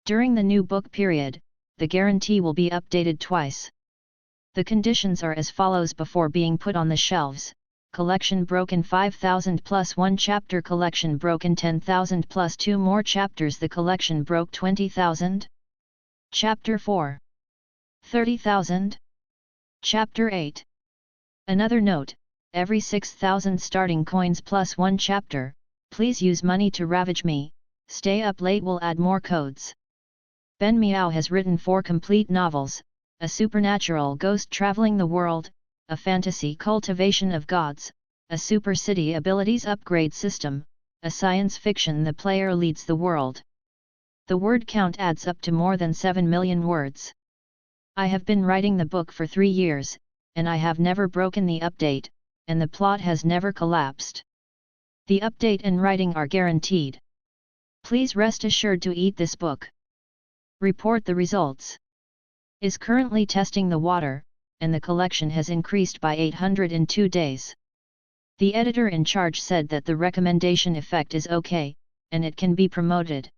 During the new book period, the guarantee will be updated twice. The conditions are as follows before being put on the shelves: collection broken 5,000 plus 1 chapter, collection broken 10,000 plus 2 more chapters, the collection broke 20,000. Chapter 4. 30,000. Chapter 8. Another note: every 6,000 starting coins plus 1 chapter, please use money to ravage me. Stay up late will add more codes. Ben Meow has written 4 complete novels: a supernatural ghost traveling the world, a fantasy cultivation of gods, a super city abilities upgrade system, a science fiction the player leads the world. The word count adds up to more than 7 million words. I have been writing the book for 3 years, and I have never broken the update, and the plot has never collapsed. The update and writing are guaranteed. Please rest assured to eat this book. Report the results. Is currently testing the water, and the collection has increased by 800 in 2 days. The editor in charge said that the recommendation effect is okay, and it can be promoted.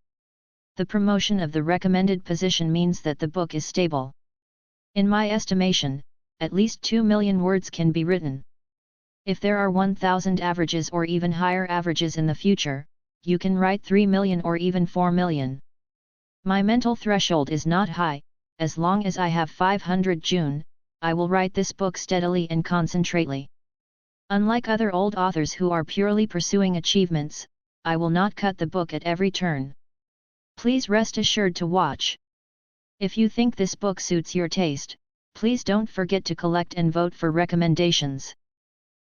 The promotion of the recommended position means that the book is stable. In my estimation, at least 2 million words can be written. If there are 1,000 averages or even higher averages in the future, you can write 3 million or even 4 million. My mental threshold is not high. As long as I have 500 June, I will write this book steadily and concentrately. Unlike other old authors who are purely pursuing achievements, I will not cut the book at every turn. Please rest assured to watch. If you think this book suits your taste, please don't forget to collect and vote for recommendations.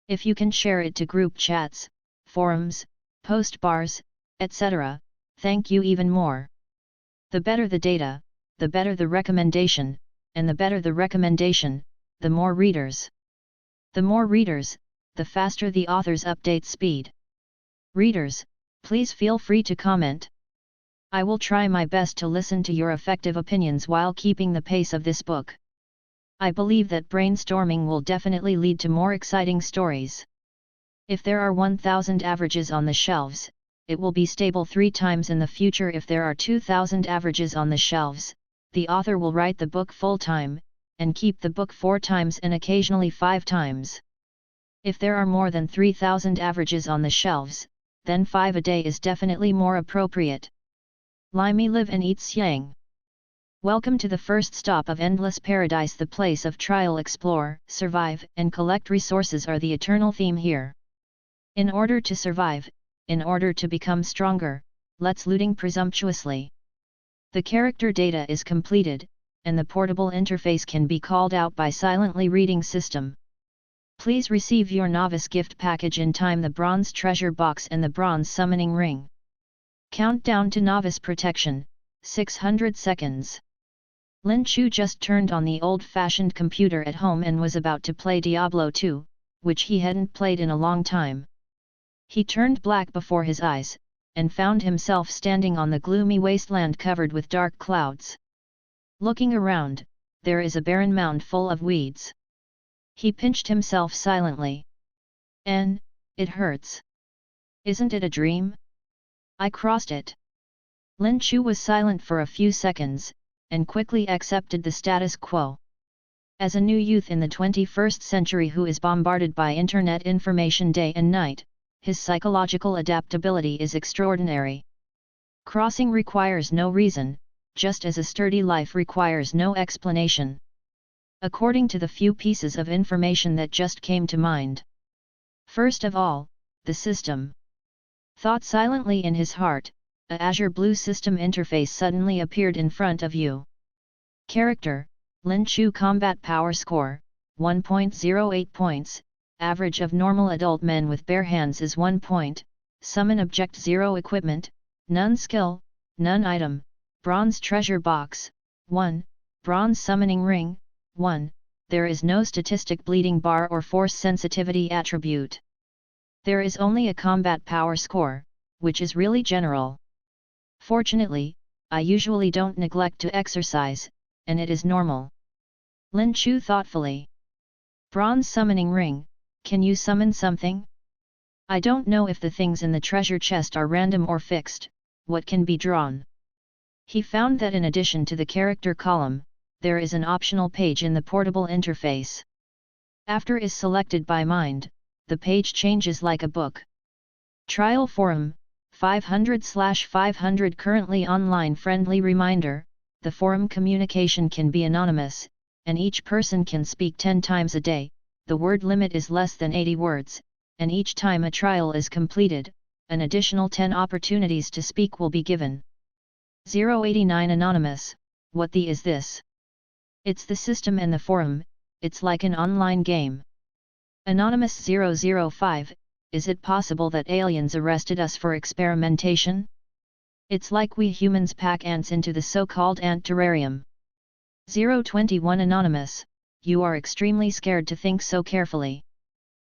If you can share it to group chats, forums, post bars, etc., thank you even more. The better the data, the better the recommendation, and the better the recommendation, the more readers. The more readers, the faster the author's update speed. Readers, please feel free to comment. I will try my best to listen to your effective opinions while keeping the pace of this book. I believe that brainstorming will definitely lead to more exciting stories. If there are 1,000 averages on the shelves, it will be stable 3 times in the future. If there are 2,000 averages on the shelves, the author will write the book full-time, and keep the book 4 times and occasionally 5 times. If there are more than 3,000 averages on the shelves, then 5 a day is definitely more appropriate. Limey live and eat Xiang. Welcome to the first stop of Endless Paradise. The place of trial, explore, survive, and collect resources are the eternal theme here. In order to survive, in order to become stronger, let's looting presumptuously. The character data is completed, and the portable interface can be called out by silently reading system. Please receive your novice gift package in time: the bronze treasure box and the bronze summoning ring. Countdown to novice protection, 600 seconds. Lin Chu just turned on the old-fashioned computer at home and was about to play Diablo 2, which he hadn't played in a long time. He turned black before his eyes, and found himself standing on the gloomy wasteland covered with dark clouds. Looking around, there is a barren mound full of weeds. He pinched himself silently. It hurts. Isn't it a dream? I crossed it. Lin Chu was silent for a few seconds, and quickly accepted the status quo. As a new youth in the 21st century who is bombarded by internet information day and night, his psychological adaptability is extraordinary. Crossing requires no reason, just as a sturdy life requires no explanation. According to the few pieces of information that just came to mind. First of all, the system. Thought silently in his heart, a Azure Blue system interface suddenly appeared in front of you. Character, Lin Chu. Combat power score, 1.08 points, average of normal adult men with bare hands is 1 point, summon object 0 equipment, none skill, none item, bronze treasure box, 1, bronze summoning ring, 1, there is no statistic bleeding bar or force sensitivity attribute. There is only a combat power score, which is really general. Fortunately, I usually don't neglect to exercise, and it is normal. Lin Chu thoughtfully. Bronze summoning ring, can you summon something? I don't know if the things in the treasure chest are random or fixed. What can be drawn? He found that in addition to the character column, there is an optional page in the portable interface. After is selected by mind, the page changes like a book. Trial Forum, 500/500 currently online. Friendly reminder, the forum communication can be anonymous, and each person can speak 10 times a day. The word limit is less than 80 words, and each time a trial is completed, an additional 10 opportunities to speak will be given. 089 Anonymous, what the is this? It's the system and the forum, it's like an online game. Anonymous 005, is it possible that aliens arrested us for experimentation? It's like we humans pack ants into the so-called ant terrarium. 021 Anonymous, you are extremely scared to think so carefully.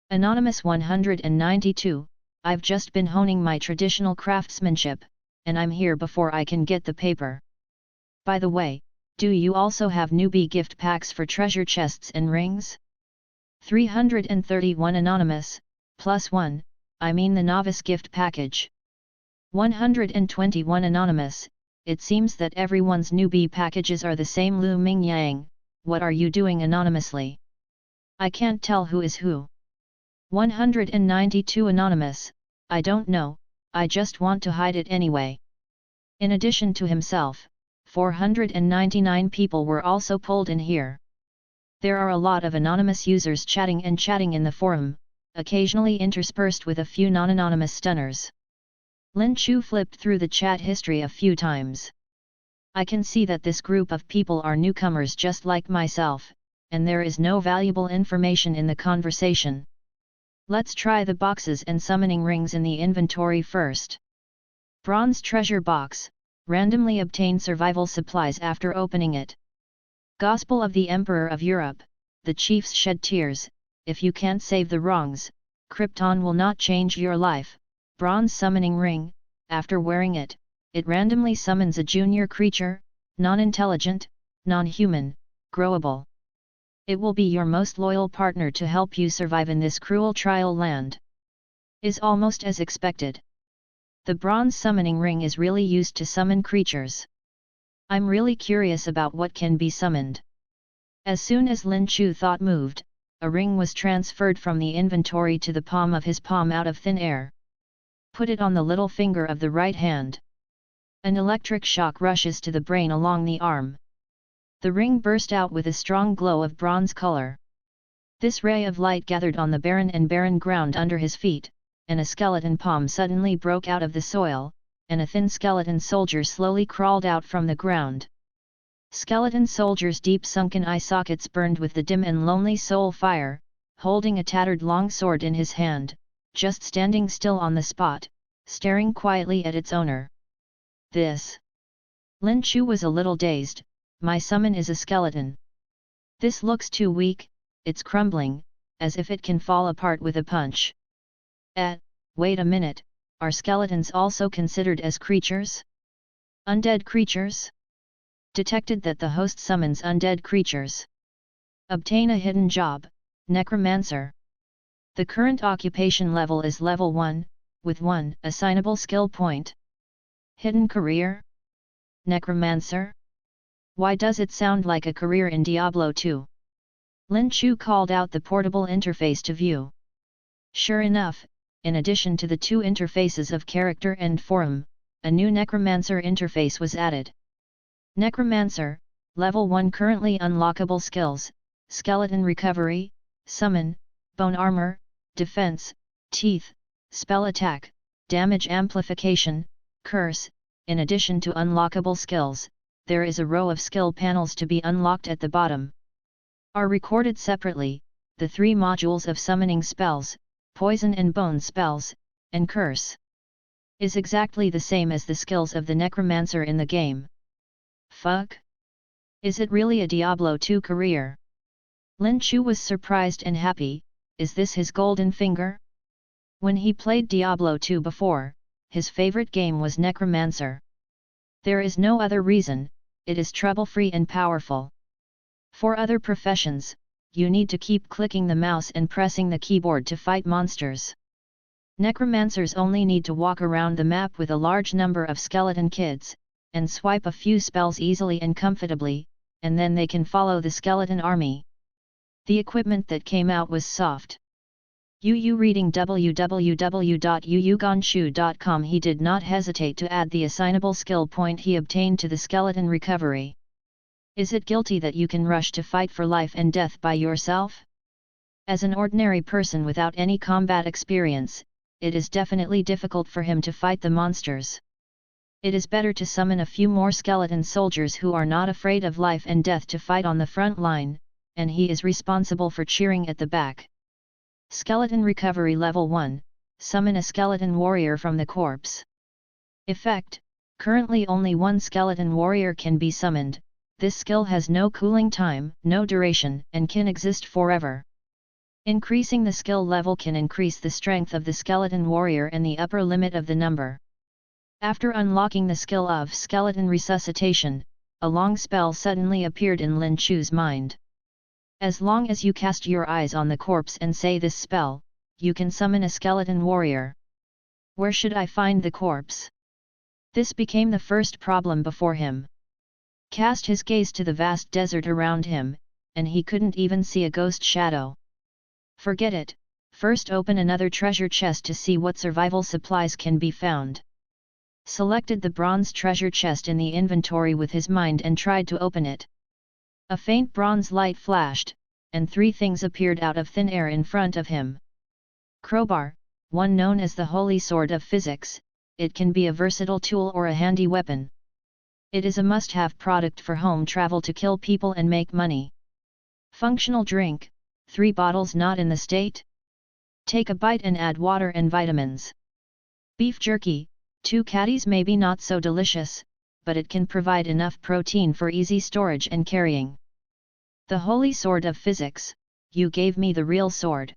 Anonymous 192, I've just been honing my traditional craftsmanship, and I'm here before I can get the paper. By the way, do you also have newbie gift packs for treasure chests and rings? 331 Anonymous, +1, I mean the novice gift package. 121 Anonymous, it seems that everyone's newbie packages are the same. Lu Ming Yang, what are you doing anonymously? I can't tell who is who. 192 Anonymous, I don't know, I just want to hide it anyway. In addition to himself, 499 people were also pulled in here. There are a lot of anonymous users chatting in the forum, occasionally interspersed with a few non-anonymous stunners. Lin Chu flipped through the chat history a few times. I can see that this group of people are newcomers just like myself, and there is no valuable information in the conversation. Let's try the boxes and summoning rings in the inventory first. Bronze treasure box, randomly obtain survival supplies after opening it. Gospel of the Emperor of Europe, the chiefs shed tears, if you can't save the wrongs, Krypton will not change your life. Bronze summoning ring, after wearing it, it randomly summons a junior creature, non-intelligent, non-human, growable. It will be your most loyal partner to help you survive in this cruel trial land. Is almost as expected. The bronze summoning ring is really used to summon creatures. I'm really curious about what can be summoned. As soon as Lin Chu thought moved, a ring was transferred from the inventory to the palm of his palm out of thin air. Put it on the little finger of the right hand. An electric shock rushes to the brain along the arm. The ring burst out with a strong glow of bronze color. This ray of light gathered on the barren ground under his feet, and a skeleton palm suddenly broke out of the soil, and a thin skeleton soldier slowly crawled out from the ground. Skeleton soldier's deep sunken eye sockets burned with the dim and lonely soul fire, holding a tattered long sword in his hand, just standing still on the spot, staring quietly at its owner. This. Lin Chu was a little dazed. My summon is a skeleton. This looks too weak, it's crumbling, as if it can fall apart with a punch. Wait a minute, are skeletons also considered as creatures? Undead creatures? Detected that the host summons undead creatures. Obtain a hidden job, Necromancer. The current occupation level is level 1, with 1 assignable skill point. Hidden career? Necromancer? Why does it sound like a career in Diablo 2? Lin Chu called out the portable interface to view. Sure enough, in addition to the two interfaces of character and forum, a new Necromancer interface was added. Necromancer, level 1 currently unlockable skills, skeleton recovery, summon, bone armor, defense, teeth, spell attack, damage amplification, curse. In addition to unlockable skills, there is a row of skill panels to be unlocked at the bottom. Are recorded separately, the 3 modules of summoning spells, poison and bone spells, and curse. Is exactly the same as the skills of the Necromancer in the game. Fuck? Is it really a Diablo 2 career? Lin Chu was surprised and happy. Is this his golden finger? When he played Diablo 2 before, his favorite game was Necromancer. There is no other reason, it is trouble-free and powerful. For other professions, you need to keep clicking the mouse and pressing the keyboard to fight monsters. Necromancers only need to walk around the map with a large number of skeleton kids, and swipe a few spells easily and comfortably, and then they can follow the skeleton army. The equipment that came out was soft. Yu reading www.yuyuganshu.com. He did not hesitate to add the assignable skill point he obtained to the skeleton recovery. Is it guilty that you can rush to fight for life and death by yourself? As an ordinary person without any combat experience, it is definitely difficult for him to fight the monsters. It is better to summon a few more skeleton soldiers who are not afraid of life and death to fight on the front line, and he is responsible for cheering at the back. Skeleton Recovery Level 1, Summon a Skeleton Warrior from the Corpse. Effect: currently only one skeleton warrior can be summoned. This skill has no cooling time, no duration, and can exist forever. Increasing the skill level can increase the strength of the skeleton warrior and the upper limit of the number. After unlocking the skill of Skeleton Resuscitation, a long spell suddenly appeared in Lin Chu's mind. As long as you cast your eyes on the corpse and say this spell, you can summon a skeleton warrior. Where should I find the corpse? This became the first problem before him. Cast his gaze to the vast desert around him, and he couldn't even see a ghost shadow. Forget it, first open another treasure chest to see what survival supplies can be found. Selected the bronze treasure chest in the inventory with his mind and tried to open it. A faint bronze light flashed, and three things appeared out of thin air in front of him. Crowbar, one known as the Holy Sword of Physics, it can be a versatile tool or a handy weapon. It is a must-have product for home travel to kill people and make money. Functional drink, 3 bottles not in the state. Take a bite and add water and vitamins. Beef jerky, 2 caddies maybe not so delicious, but it can provide enough protein for easy storage and carrying. The Holy Sword of Physics, you gave me the real sword.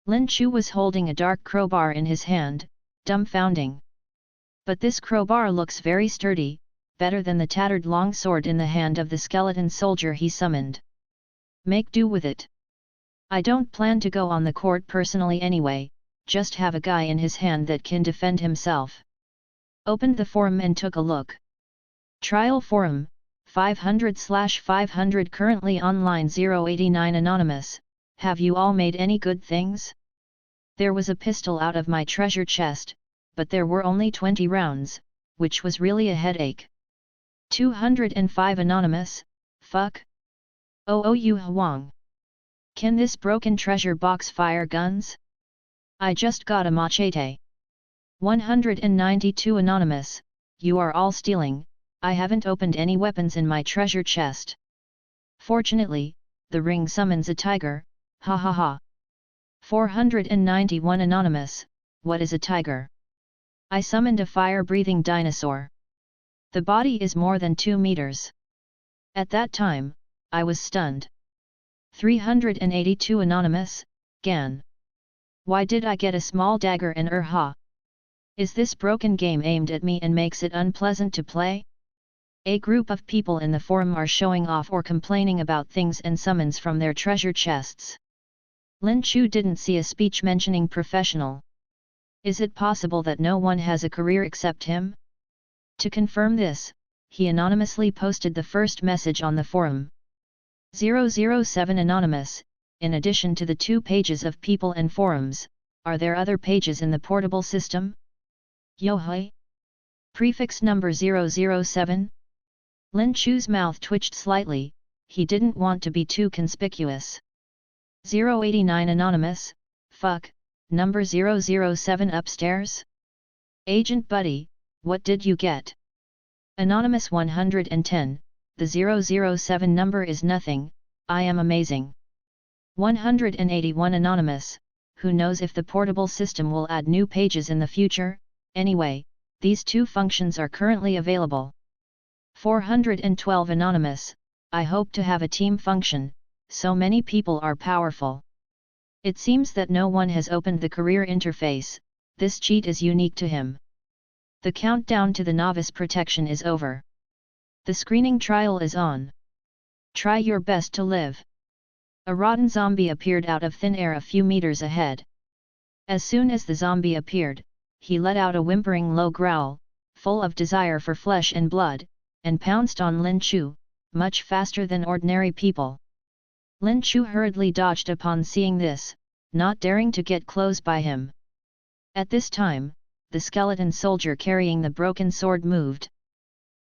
Lin Chu was holding a dark crowbar in his hand, dumbfounding. But this crowbar looks very sturdy, better than the tattered long sword in the hand of the skeleton soldier he summoned. Make do with it. I don't plan to go on the court personally anyway, just have a guy in his hand that can defend himself. Opened the forum and took a look. Trial Forum, 500/500 currently online 089 Anonymous, have you all made any good things? There was a pistol out of my treasure chest, but there were only 20 rounds, which was really a headache. 205 Anonymous, fuck. Oh Yu Huang. Can this broken treasure box fire guns? I just got a machete. 192 Anonymous, you are all stealing, I haven't opened any weapons in my treasure chest. Fortunately, the ring summons a tiger, ha ha ha. 491 Anonymous, what is a tiger? I summoned a fire-breathing dinosaur. The body is more than 2 meters. At that time, I was stunned. 382 Anonymous, Gan. Why did I get a small dagger and ha? Is this broken game aimed at me and makes it unpleasant to play? A group of people in the forum are showing off or complaining about things and summons from their treasure chests. Lin Chu didn't see a speech mentioning professional. Is it possible that no one has a career except him? To confirm this, he anonymously posted the first message on the forum. 007 Anonymous, in addition to the 2 pages of people and forums, are there other pages in the portable system? Yohoi? Prefix number 007? Lin Chu's mouth twitched slightly, he didn't want to be too conspicuous. 089 Anonymous, fuck, number 007 upstairs? Agent Buddy, what did you get? Anonymous 110, the 007 number is nothing, I am amazing. 181 Anonymous, who knows if the portable system will add new pages in the future, anyway, these 2 functions are currently available. 412 Anonymous, I hope to have a team function, so many people are powerful. It seems that no one has opened the career interface, this cheat is unique to him. The countdown to the novice protection is over. The screening trial is on. Try your best to live. A rotten zombie appeared out of thin air a few meters ahead. As soon as the zombie appeared, he let out a whimpering low growl, full of desire for flesh and blood, and pounced on Lin Chu, much faster than ordinary people. Lin Chu hurriedly dodged upon seeing this, not daring to get close by him. At this time, the skeleton soldier carrying the broken sword moved.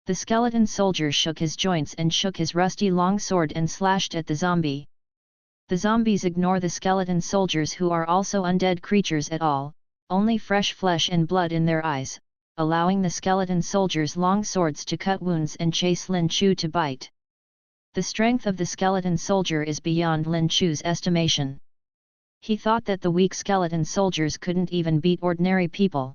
The skeleton soldier shook his joints and shook his rusty long sword and slashed at the zombie. The zombies ignore the skeleton soldiers, who are also undead creatures at all, only fresh flesh and blood in their eyes, allowing the skeleton soldiers' long swords to cut wounds and chase Lin Chu to bite. The strength of the skeleton soldier is beyond Lin Chu's estimation. He thought that the weak skeleton soldiers couldn't even beat ordinary people.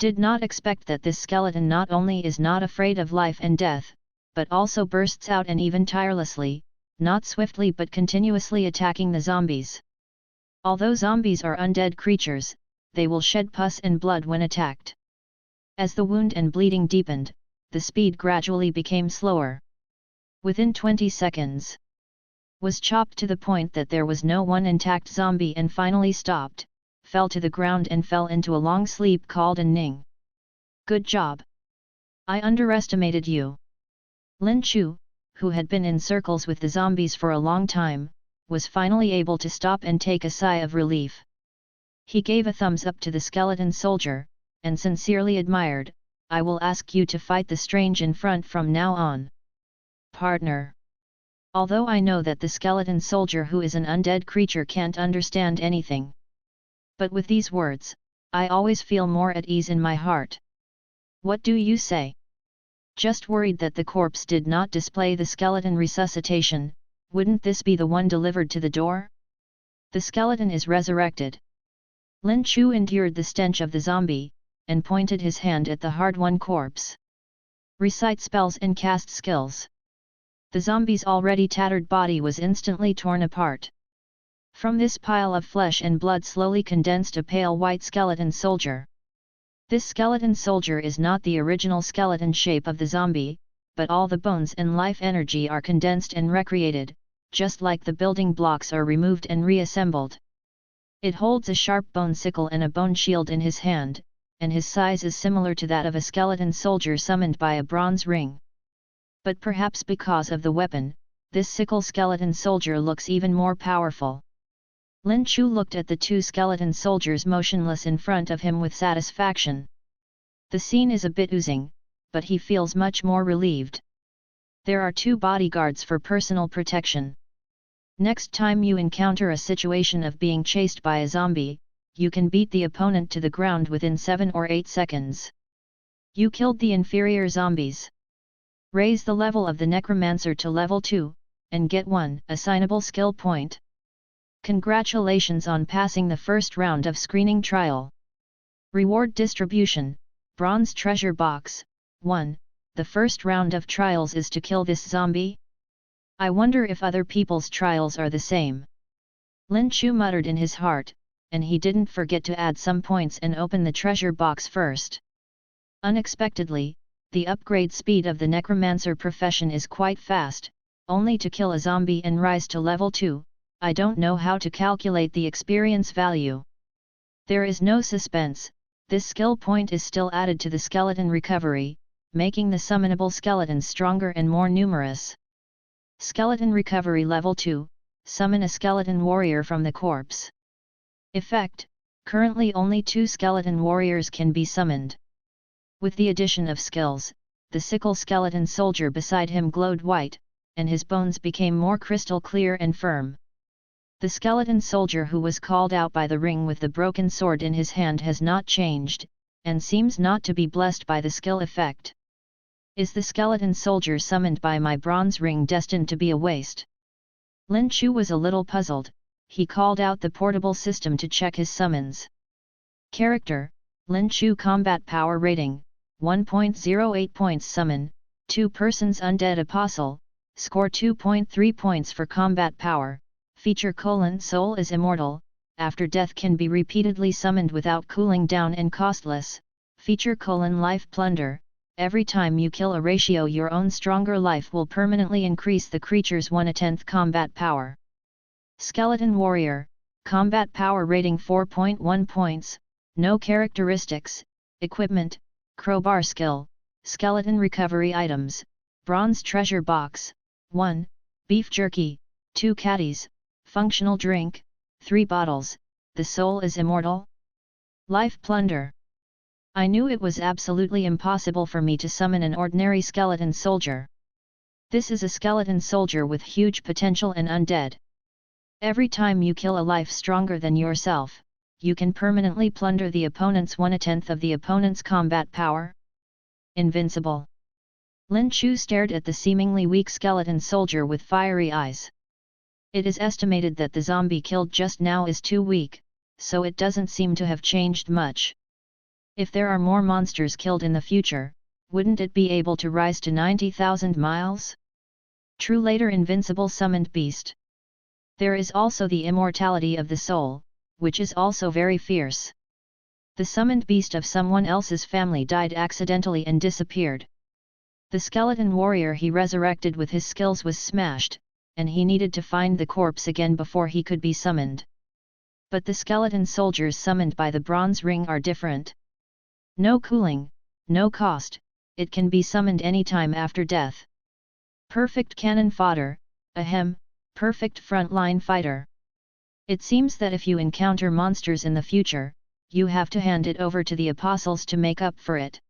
Did not expect that this skeleton not only is not afraid of life and death, but also bursts out and even tirelessly, not swiftly but continuously attacking the zombies. Although zombies are undead creatures, they will shed pus and blood when attacked. As the wound and bleeding deepened, the speed gradually became slower. Within 20 seconds, was chopped to the point that there was no one intact zombie, and finally stopped, fell to the ground and fell into a long sleep called a ning. Good job. I underestimated you. Lin Chu, who had been in circles with the zombies for a long time, was finally able to stop and take a sigh of relief. He gave a thumbs up to the skeleton soldier, and sincerely admired, I will ask you to fight the strange in front from now on. Partner. Although I know that the skeleton soldier, who is an undead creature, can't understand anything. But with these words, I always feel more at ease in my heart. What do you say? Just worried that the corpse did not display the skeleton resuscitation, wouldn't this be the one delivered to the door? The skeleton is resurrected. Lin Chu endured the stench of the zombie, and pointed his hand at the hard-won corpse. Recite spells and cast skills. The zombie's already tattered body was instantly torn apart. From this pile of flesh and blood slowly condensed a pale white skeleton soldier. This skeleton soldier is not the original skeleton shape of the zombie, but all the bones and life energy are condensed and recreated, just like the building blocks are removed and reassembled. It holds a sharp bone sickle and a bone shield in his hand, and his size is similar to that of a skeleton soldier summoned by a bronze ring. But perhaps because of the weapon, this sickle skeleton soldier looks even more powerful. Lin Chu looked at the two skeleton soldiers motionless in front of him with satisfaction. The scene is a bit oozing, but he feels much more relieved. There are 2 bodyguards for personal protection. Next time you encounter a situation of being chased by a zombie, you can beat the opponent to the ground within 7 or 8 seconds. You killed the inferior zombies. Raise the level of the Necromancer to level 2, and get 1 assignable skill point. Congratulations on passing the first round of screening trial. Reward distribution, Bronze Treasure Box, 1, the first round of trials is to kill this zombie? I wonder if other people's trials are the same. Lin Chu muttered in his heart, and he didn't forget to add some points and open the treasure box first. Unexpectedly, the upgrade speed of the Necromancer profession is quite fast, only to kill a zombie and rise to level 2. I don't know how to calculate the experience value. There is no suspense, this skill point is still added to the skeleton recovery, making the summonable skeletons stronger and more numerous. Skeleton recovery level 2, summon a skeleton warrior from the corpse. Effect, currently only 2 skeleton warriors can be summoned. With the addition of skills, the sickle skeleton soldier beside him glowed white, and his bones became more crystal clear and firm. The skeleton soldier who was called out by the ring with the broken sword in his hand has not changed, and seems not to be blessed by the skill effect. Is the skeleton soldier summoned by my bronze ring destined to be a waste? Lin Chu was a little puzzled. He called out the portable system to check his summons. Character, Lin Chu Combat Power Rating, 1.08 points. Summon, 2 persons Undead Apostle, score 2.3 points for combat power. Feature: Soul is immortal, after death can be repeatedly summoned without cooling down and costless. Feature: Life Plunder, every time you kill a ratio your own stronger life will permanently increase the creature's 1/10 combat power. Skeleton Warrior, combat power rating 4.1 points, no characteristics, equipment, Crowbar skill, skeleton recovery items, bronze treasure box, 1, beef jerky, 2 caddies, functional drink, 3 bottles, the soul is immortal? Life plunder. I knew it was absolutely impossible for me to summon an ordinary skeleton soldier. This is a skeleton soldier with huge potential and undead. Every time you kill a life stronger than yourself, you can permanently plunder the opponent's 1/10 of the opponent's combat power. Invincible. Lin Chu stared at the seemingly weak skeleton soldier with fiery eyes. It is estimated that the zombie killed just now is too weak, so it doesn't seem to have changed much. If there are more monsters killed in the future, wouldn't it be able to rise to 90,000 miles? True later invincible summoned beast. There is also the immortality of the soul, which is also very fierce. The summoned beast of someone else's family died accidentally and disappeared. The skeleton warrior he resurrected with his skills was smashed, and he needed to find the corpse again before he could be summoned. But the skeleton soldiers summoned by the bronze ring are different. No cooling, no cost, it can be summoned anytime after death. Perfect cannon fodder, ahem, perfect frontline fighter. It seems that if you encounter monsters in the future, you have to hand it over to the apostles to make up for it.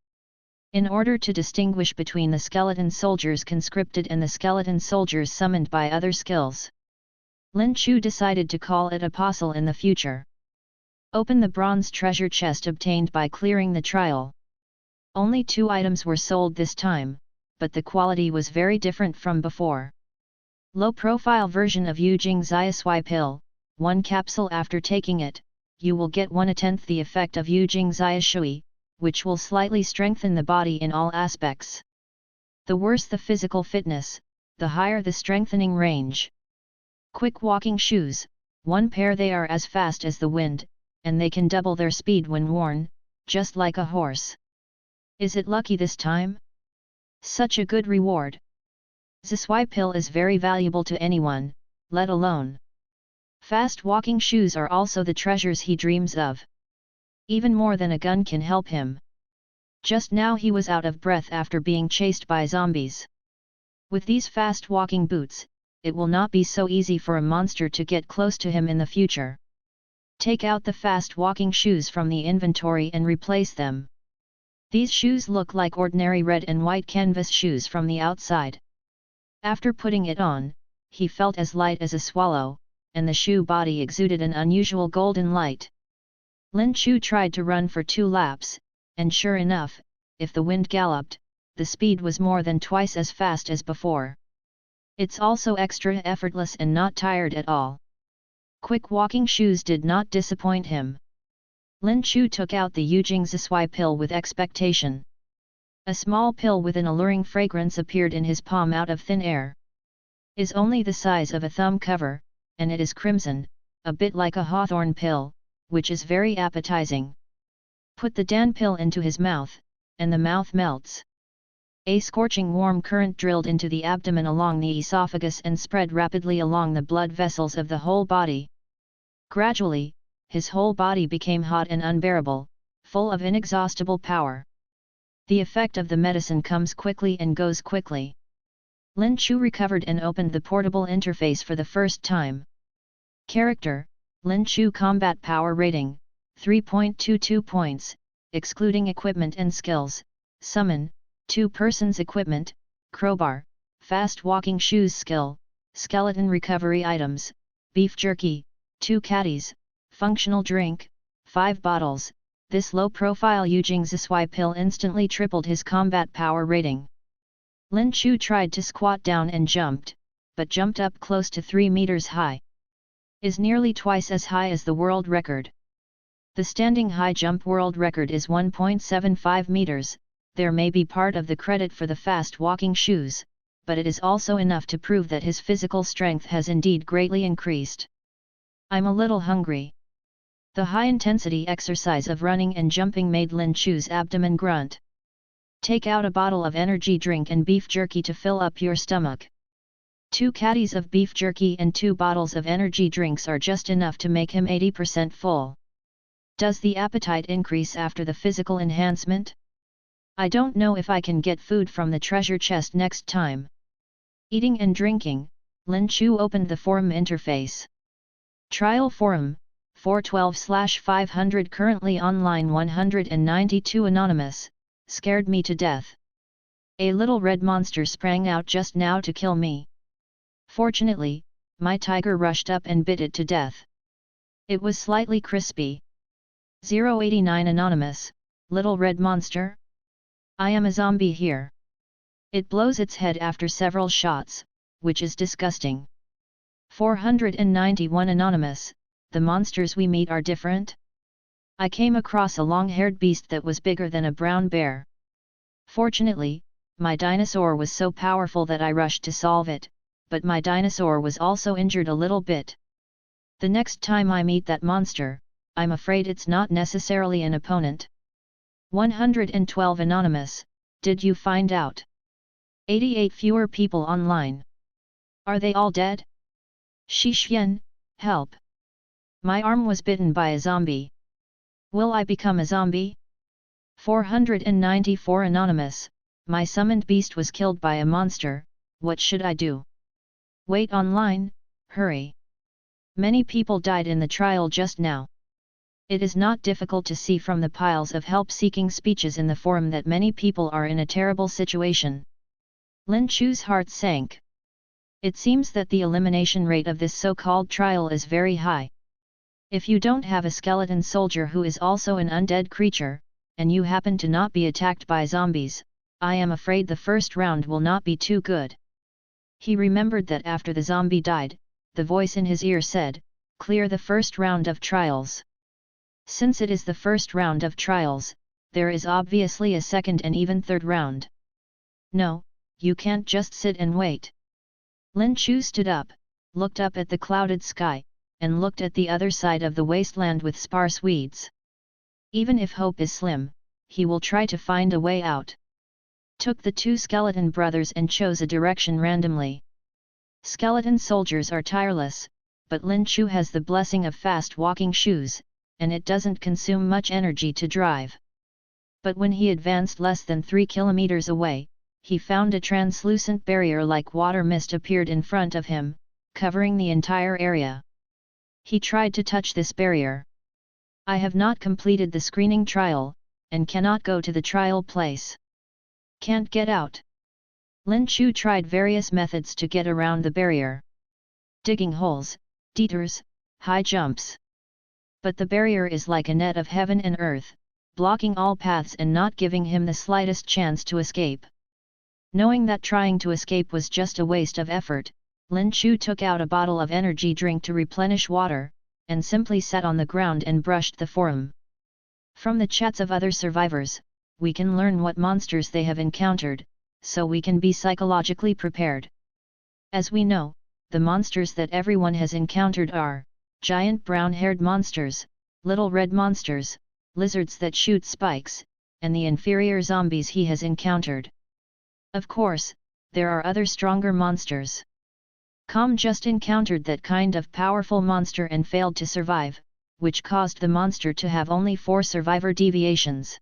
In order to distinguish between the skeleton soldiers conscripted and the skeleton soldiers summoned by other skills, Lin Chu decided to call it apostle in the future. Open the bronze treasure chest obtained by clearing the trial. Only 2 items were sold this time, but the quality was very different from before. Low-profile version of Yujing Zia pill, 1 capsule after taking it, you will get 1/10 the effect of Yujing Zia Shui, which will slightly strengthen the body in all aspects. The worse the physical fitness, the higher the strengthening range. Quick walking shoes, 1 pair. They are as fast as the wind, and they can double their speed when worn, just like a horse. Is it lucky this time? Such a good reward. Zisui pill is very valuable to anyone, let alone. Fast walking shoes are also the treasures he dreams of. Even more than a gun can help him. Just now he was out of breath after being chased by zombies. With these fast walking boots, it will not be so easy for a monster to get close to him in the future. Take out the fast walking shoes from the inventory and replace them. These shoes look like ordinary red and white canvas shoes from the outside. After putting it on, he felt as light as a swallow, and the shoe body exuded an unusual golden light. Lin Chu tried to run for 2 laps, and sure enough, if the wind galloped, the speed was more than twice as fast as before. It's also extra effortless and not tired at all. Quick walking shoes did not disappoint him. Lin Chu took out the Yujing Zisui pill with expectation. A small pill with an alluring fragrance appeared in his palm out of thin air. Is only the size of a thumb cover, and it is crimson, a bit like a hawthorn pill, which is very appetizing. Put the Dan pill into his mouth, and the mouth melts. A scorching warm current drilled into the abdomen along the esophagus and spread rapidly along the blood vessels of the whole body. Gradually, his whole body became hot and unbearable, full of inexhaustible power. The effect of the medicine comes quickly and goes quickly. Lin Chu recovered and opened the portable interface for the first time. Character, Lin Chu Combat Power Rating, 3.22 points, excluding equipment and skills. Summon, 2 persons equipment, crowbar, fast walking shoes skill, skeleton recovery items, beef jerky, 2 caddies, functional drink, 5 bottles. This low-profile Yujing Zisui pill instantly tripled his combat power rating. Lin Chu tried to squat down and jumped, but jumped up close to 3 meters high. Is nearly twice as high as the world record. The standing high jump world record is 1.75 meters, there may be part of the credit for the fast walking shoes, but it is also enough to prove that his physical strength has indeed greatly increased. I'm a little hungry. The high-intensity exercise of running and jumping made Lin Chu's abdomen grunt. Take out a bottle of energy drink and beef jerky to fill up your stomach. 2 caddies of beef jerky and 2 bottles of energy drinks are just enough to make him 80% full. Does the appetite increase after the physical enhancement? I don't know if I can get food from the treasure chest next time. Eating and drinking, Lin Chu opened the forum interface. Trial forum, 412/500 currently online 192 anonymous, scared me to death. A little red monster sprang out just now to kill me. Fortunately, my tiger rushed up and bit it to death. It was slightly crispy. 089 anonymous, little red monster? I am a zombie here. It blows its head after several shots, which is disgusting. 491 anonymous, the monsters we meet are different? I came across a long-haired beast that was bigger than a brown bear. Fortunately, my dinosaur was so powerful that I rushed to solve it, but my dinosaur was also injured a little bit. The next time I meet that monster, I'm afraid it's not necessarily an opponent. 112 anonymous, did you find out? 88 fewer people online. Are they all dead? Shishyan, help! My arm was bitten by a zombie. Will I become a zombie? 494 anonymous, my summoned beast was killed by a monster, what should I do? Wait online, hurry! Many people died in the trial just now. It is not difficult to see from the piles of help-seeking speeches in the forum that many people are in a terrible situation. Lin Chu's heart sank. It seems that the elimination rate of this so-called trial is very high. If you don't have a skeleton soldier who is also an undead creature, and you happen to not be attacked by zombies, I am afraid the first round will not be too good. He remembered that after the zombie died, the voice in his ear said, "Clear the first round of trials." Since it is the first round of trials, there is obviously a second and even third round. No, you can't just sit and wait. Lin Chu stood up, looked up at the clouded sky, and looked at the other side of the wasteland with sparse weeds. Even if hope is slim, he will try to find a way out. Took the two skeleton brothers and chose a direction randomly. Skeleton soldiers are tireless, but Lin Chu has the blessing of fast walking shoes, and it doesn't consume much energy to drive. But when he advanced less than 3 kilometers away, he found a translucent barrier like water mist appeared in front of him, covering the entire area. He tried to touch this barrier. I have not completed the screening trial, and cannot go to the trial place. Can't get out. Lin Chu tried various methods to get around the barrier. Digging holes, detours, high jumps. But the barrier is like a net of heaven and earth, blocking all paths and not giving him the slightest chance to escape. Knowing that trying to escape was just a waste of effort, Lin Chu took out a bottle of energy drink to replenish water, and simply sat on the ground and brushed the forum. From the chats of other survivors, we can learn what monsters they have encountered, so we can be psychologically prepared. As we know, the monsters that everyone has encountered are giant brown-haired monsters, little red monsters, lizards that shoot spikes, and the inferior zombies he has encountered. Of course, there are other stronger monsters. Com just encountered that kind of powerful monster and failed to survive, which caused the monster to have only 4 survivor deviations.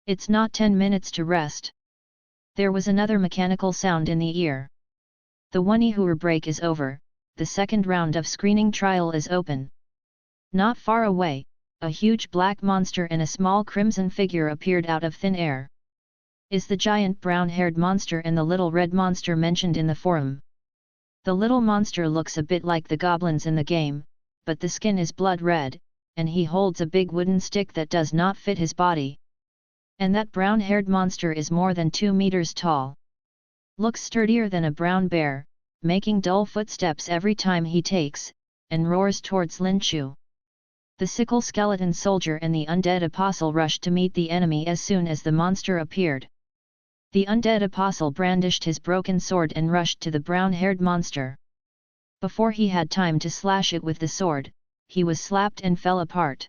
It's not 10 minutes to rest. There was another mechanical sound in the ear. The 1-hour break is over, the second round of screening trial is open. Not far away, a huge black monster and a small crimson figure appeared out of thin air. Is the giant brown-haired monster and the little red monster mentioned in the forum. The little monster looks a bit like the goblins in the game, but the skin is blood red, and he holds a big wooden stick that does not fit his body. And that brown-haired monster is more than 2 meters tall. Looks sturdier than a brown bear, making dull footsteps every time he takes, and roars towards Lin Chu. The sickle skeleton soldier and the undead apostle rushed to meet the enemy as soon as the monster appeared. The undead apostle brandished his broken sword and rushed to the brown-haired monster. Before he had time to slash it with the sword, he was slapped and fell apart.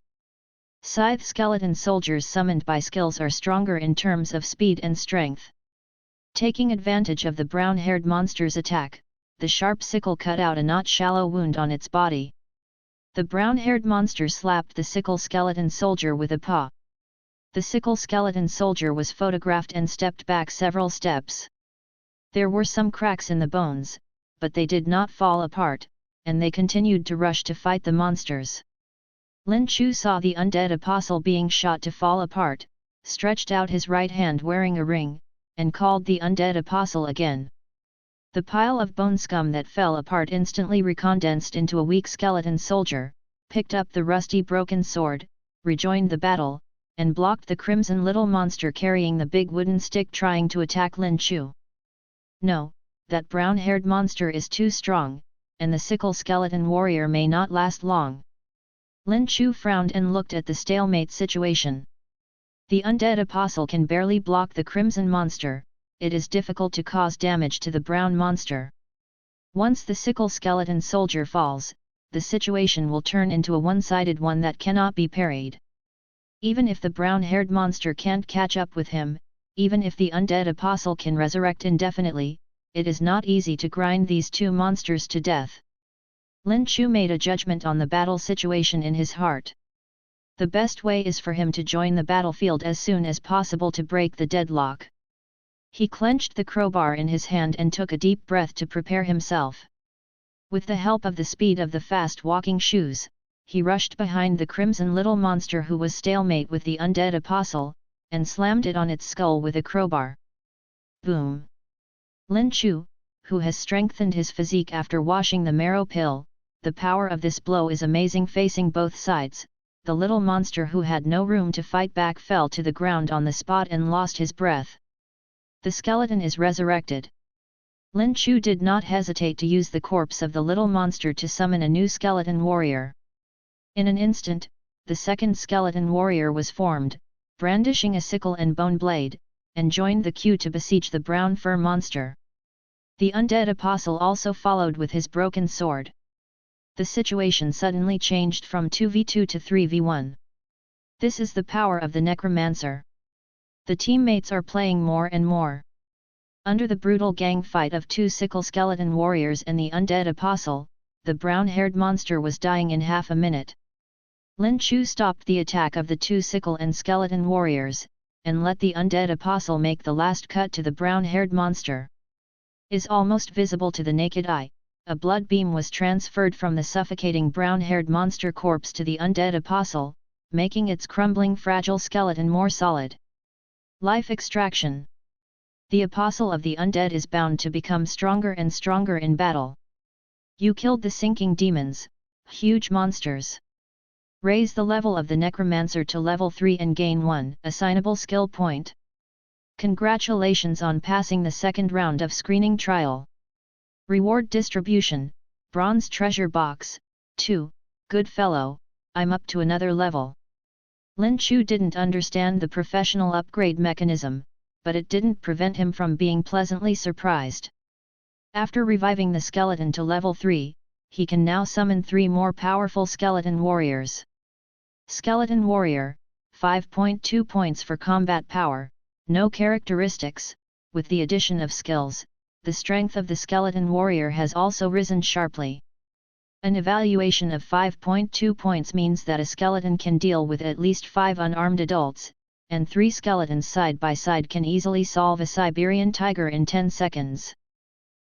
Scythe skeleton soldiers summoned by skills are stronger in terms of speed and strength. Taking advantage of the brown-haired monster's attack, the sharp sickle cut out a not-shallow wound on its body. The brown-haired monster slapped the sickle skeleton soldier with a paw. The sickle skeleton soldier was photographed and stepped back several steps. There were some cracks in the bones, but they did not fall apart, and they continued to rush to fight the monsters. Lin Chu saw the undead apostle being shot to fall apart, stretched out his right hand wearing a ring, and called the undead apostle again. The pile of bone scum that fell apart instantly recondensed into a weak skeleton soldier, picked up the rusty broken sword, rejoined the battle, and blocked the crimson little monster carrying the big wooden stick trying to attack Lin Chu. No, that brown-haired monster is too strong, and the sickle skeleton warrior may not last long. Lin Chu frowned and looked at the stalemate situation. The undead apostle can barely block the crimson monster, it is difficult to cause damage to the brown monster. Once the sickle skeleton soldier falls, the situation will turn into a one-sided one that cannot be parried. Even if the brown-haired monster can't catch up with him, even if the undead apostle can resurrect indefinitely, it is not easy to grind these two monsters to death. Lin Chu made a judgment on the battle situation in his heart. The best way is for him to join the battlefield as soon as possible to break the deadlock. He clenched the crowbar in his hand and took a deep breath to prepare himself. With the help of the speed of the fast-walking shoes, he rushed behind the crimson little monster who was stalemate with the undead apostle, and slammed it on its skull with a crowbar. Boom! Lin Chu, who has strengthened his physique after washing the marrow pill, the power of this blow is amazing. Facing both sides, the little monster who had no room to fight back fell to the ground on the spot and lost his breath. The skeleton is resurrected. Lin Chu did not hesitate to use the corpse of the little monster to summon a new skeleton warrior. In an instant, the second skeleton warrior was formed, brandishing a sickle and bone blade, and joined the queue to besiege the brown fur monster. The undead apostle also followed with his broken sword. The situation suddenly changed from 2v2 to 3v1. This is the power of the Necromancer. The teammates are playing more and more. Under the brutal gang fight of two sickle skeleton warriors and the undead apostle, the brown-haired monster was dying in half a minute. Lin Chu stopped the attack of the two sickle and skeleton warriors, and let the undead apostle make the last cut to the brown-haired monster. Is almost visible to the naked eye, a blood beam was transferred from the suffocating brown-haired monster corpse to the undead apostle, making its crumbling fragile skeleton more solid. Life extraction. The apostle of the undead is bound to become stronger and stronger in battle. You killed the sinking demons, huge monsters. Raise the level of the Necromancer to level 3 and gain 1 assignable skill point. Congratulations on passing the second round of screening trial. Reward distribution, Bronze Treasure Box, 2, Good fellow, I'm up to another level. Lin Chu didn't understand the professional upgrade mechanism, but it didn't prevent him from being pleasantly surprised. After reviving the skeleton to level 3, he can now summon 3 more powerful skeleton warriors. Skeleton Warrior, 5.2 points for combat power, no characteristics. With the addition of skills, the strength of the skeleton warrior has also risen sharply. An evaluation of 5.2 points means that a skeleton can deal with at least 5 unarmed adults, and 3 skeletons side by side can easily solve a Siberian tiger in 10 seconds.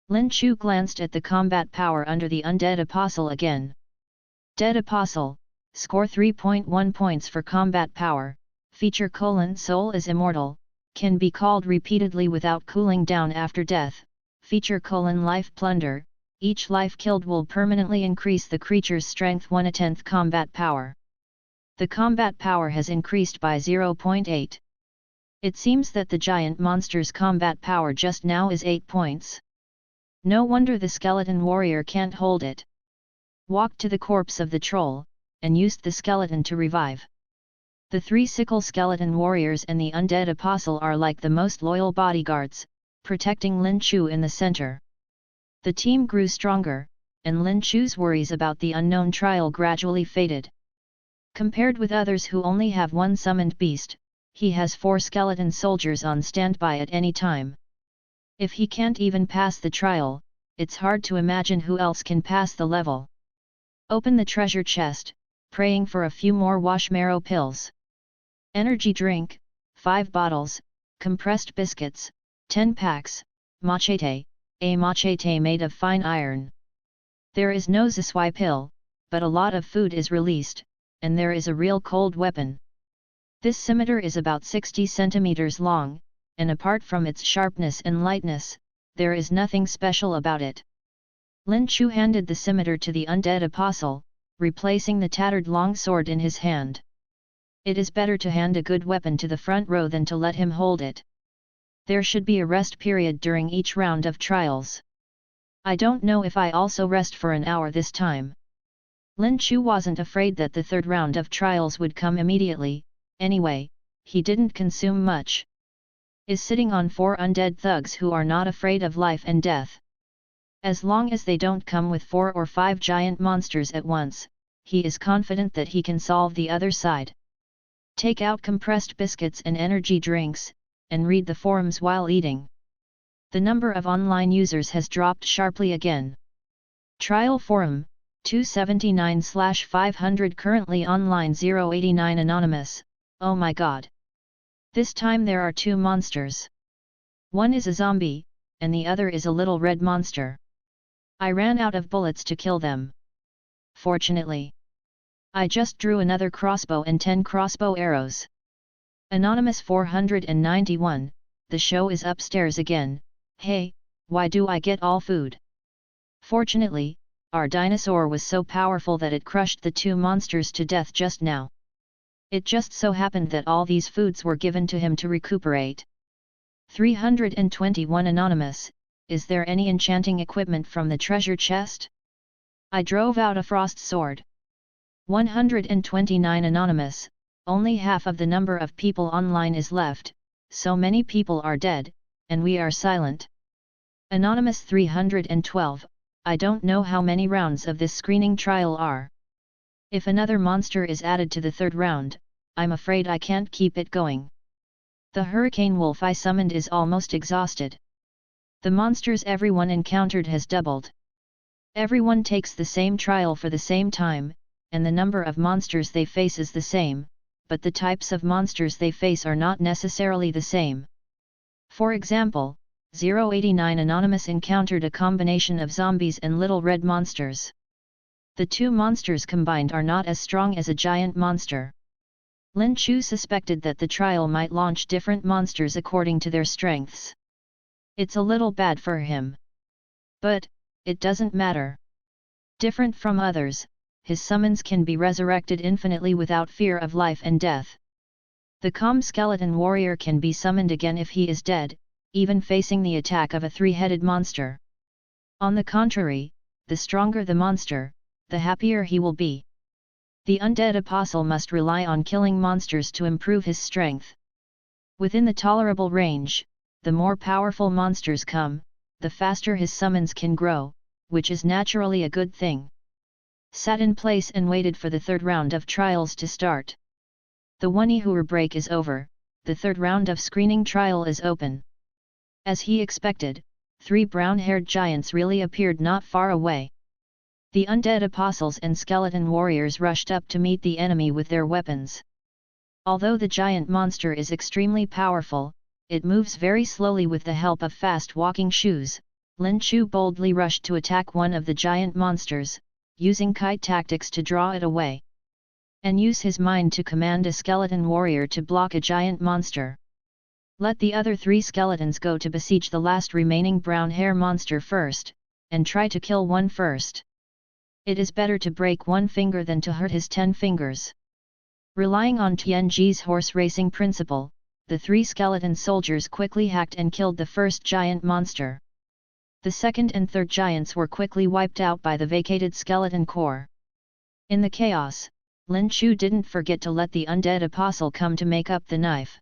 Lin Chu glanced at the combat power under the undead apostle again. Dead apostle, score 3.1 points for combat power, feature : soul is immortal, can be called repeatedly without cooling down after death, feature : life plunder, each life killed will permanently increase the creature's strength 1/10 combat power. The combat power has increased by 0.8. It seems that the giant monster's combat power just now is 8 points. No wonder the skeleton warrior can't hold it. Walked to the corpse of the troll, and used the skeleton to revive. The 3 sickle skeleton warriors and the undead apostle are like the most loyal bodyguards, protecting Lin Chu in the center. The team grew stronger, and Lin Chu's worries about the unknown trial gradually faded. Compared with others who only have 1 summoned beast, he has 4 skeleton soldiers on standby at any time. If he can't even pass the trial, it's hard to imagine who else can pass the level. Open the treasure chest, praying for a few more wash marrow pills. Energy drink, 5 bottles, compressed biscuits, 10 packs, machete, a machete made of fine iron. There is no Ziswai pill, but a lot of food is released, and there is a real cold weapon. This scimitar is about 60 centimeters long, and apart from its sharpness and lightness, there is nothing special about it. Lin Chu handed the scimitar to the undead apostle, replacing the tattered long sword in his hand. It is better to hand a good weapon to the front row than to let him hold it. There should be a rest period during each round of trials. I don't know if I also rest for an hour this time. Lin Chu wasn't afraid that the third round of trials would come immediately, anyway, he didn't consume much. Is sitting on 4 undead thugs who are not afraid of life and death. As long as they don't come with 4 or 5 giant monsters at once, he is confident that he can solve the other side. Take out compressed biscuits and energy drinks, and read the forums while eating. The number of online users has dropped sharply again. Trial forum, 279/500 currently online 089 anonymous, oh my god. This time there are 2 monsters. One is a zombie, and the other is a little red monster. I ran out of bullets to kill them. Fortunately, I just drew another crossbow and 10 crossbow arrows. Anonymous 491, the show is upstairs again. Hey, why do I get all food? Fortunately, our dinosaur was so powerful that it crushed the 2 monsters to death just now. It just so happened that all these foods were given to him to recuperate. 321 Anonymous, is there any enchanting equipment from the treasure chest? I drove out a frost sword. 129 Anonymous, only half of the number of people online is left, so many people are dead, and we are silent. Anonymous 312, I don't know how many rounds of this screening trial are. If another monster is added to the third round, I'm afraid I can't keep it going. The hurricane wolf I summoned is almost exhausted. The monsters everyone encountered has doubled. Everyone takes the same trial for the same time, and the number of monsters they face is the same, but the types of monsters they face are not necessarily the same. For example, 089 Anonymous encountered a combination of zombies and little red monsters. The 2 monsters combined are not as strong as a giant monster. Lin Chu suspected that the trial might launch different monsters according to their strengths. It's a little bad for him. But, it doesn't matter. Different from others, his summons can be resurrected infinitely without fear of life and death. The calm skeleton warrior can be summoned again if he is dead, even facing the attack of a 3-headed monster. On the contrary, the stronger the monster, the happier he will be. The undead apostle must rely on killing monsters to improve his strength. Within the tolerable range, the more powerful monsters come, the faster his summons can grow, which is naturally a good thing. Sat in place and waited for the third round of trials to start. The 1 hour break is over, the third round of screening trial is open. As he expected, 3 brown-haired giants really appeared not far away. The undead apostles and skeleton warriors rushed up to meet the enemy with their weapons. Although the giant monster is extremely powerful, it moves very slowly with the help of fast walking shoes. Lin Chu boldly rushed to attack one of the giant monsters, using kite tactics to draw it away. And use his mind to command a skeleton warrior to block a giant monster. Let the other 3 skeletons go to besiege the last remaining brown hair monster first, and try to kill one first. It is better to break 1 finger than to hurt his 10 fingers. Relying on Tianji's horse racing principle, the 3 skeleton soldiers quickly hacked and killed the first giant monster. The second and third giants were quickly wiped out by the vacated skeleton core. In the chaos, Lin Chu didn't forget to let the undead apostle come to make up the knife.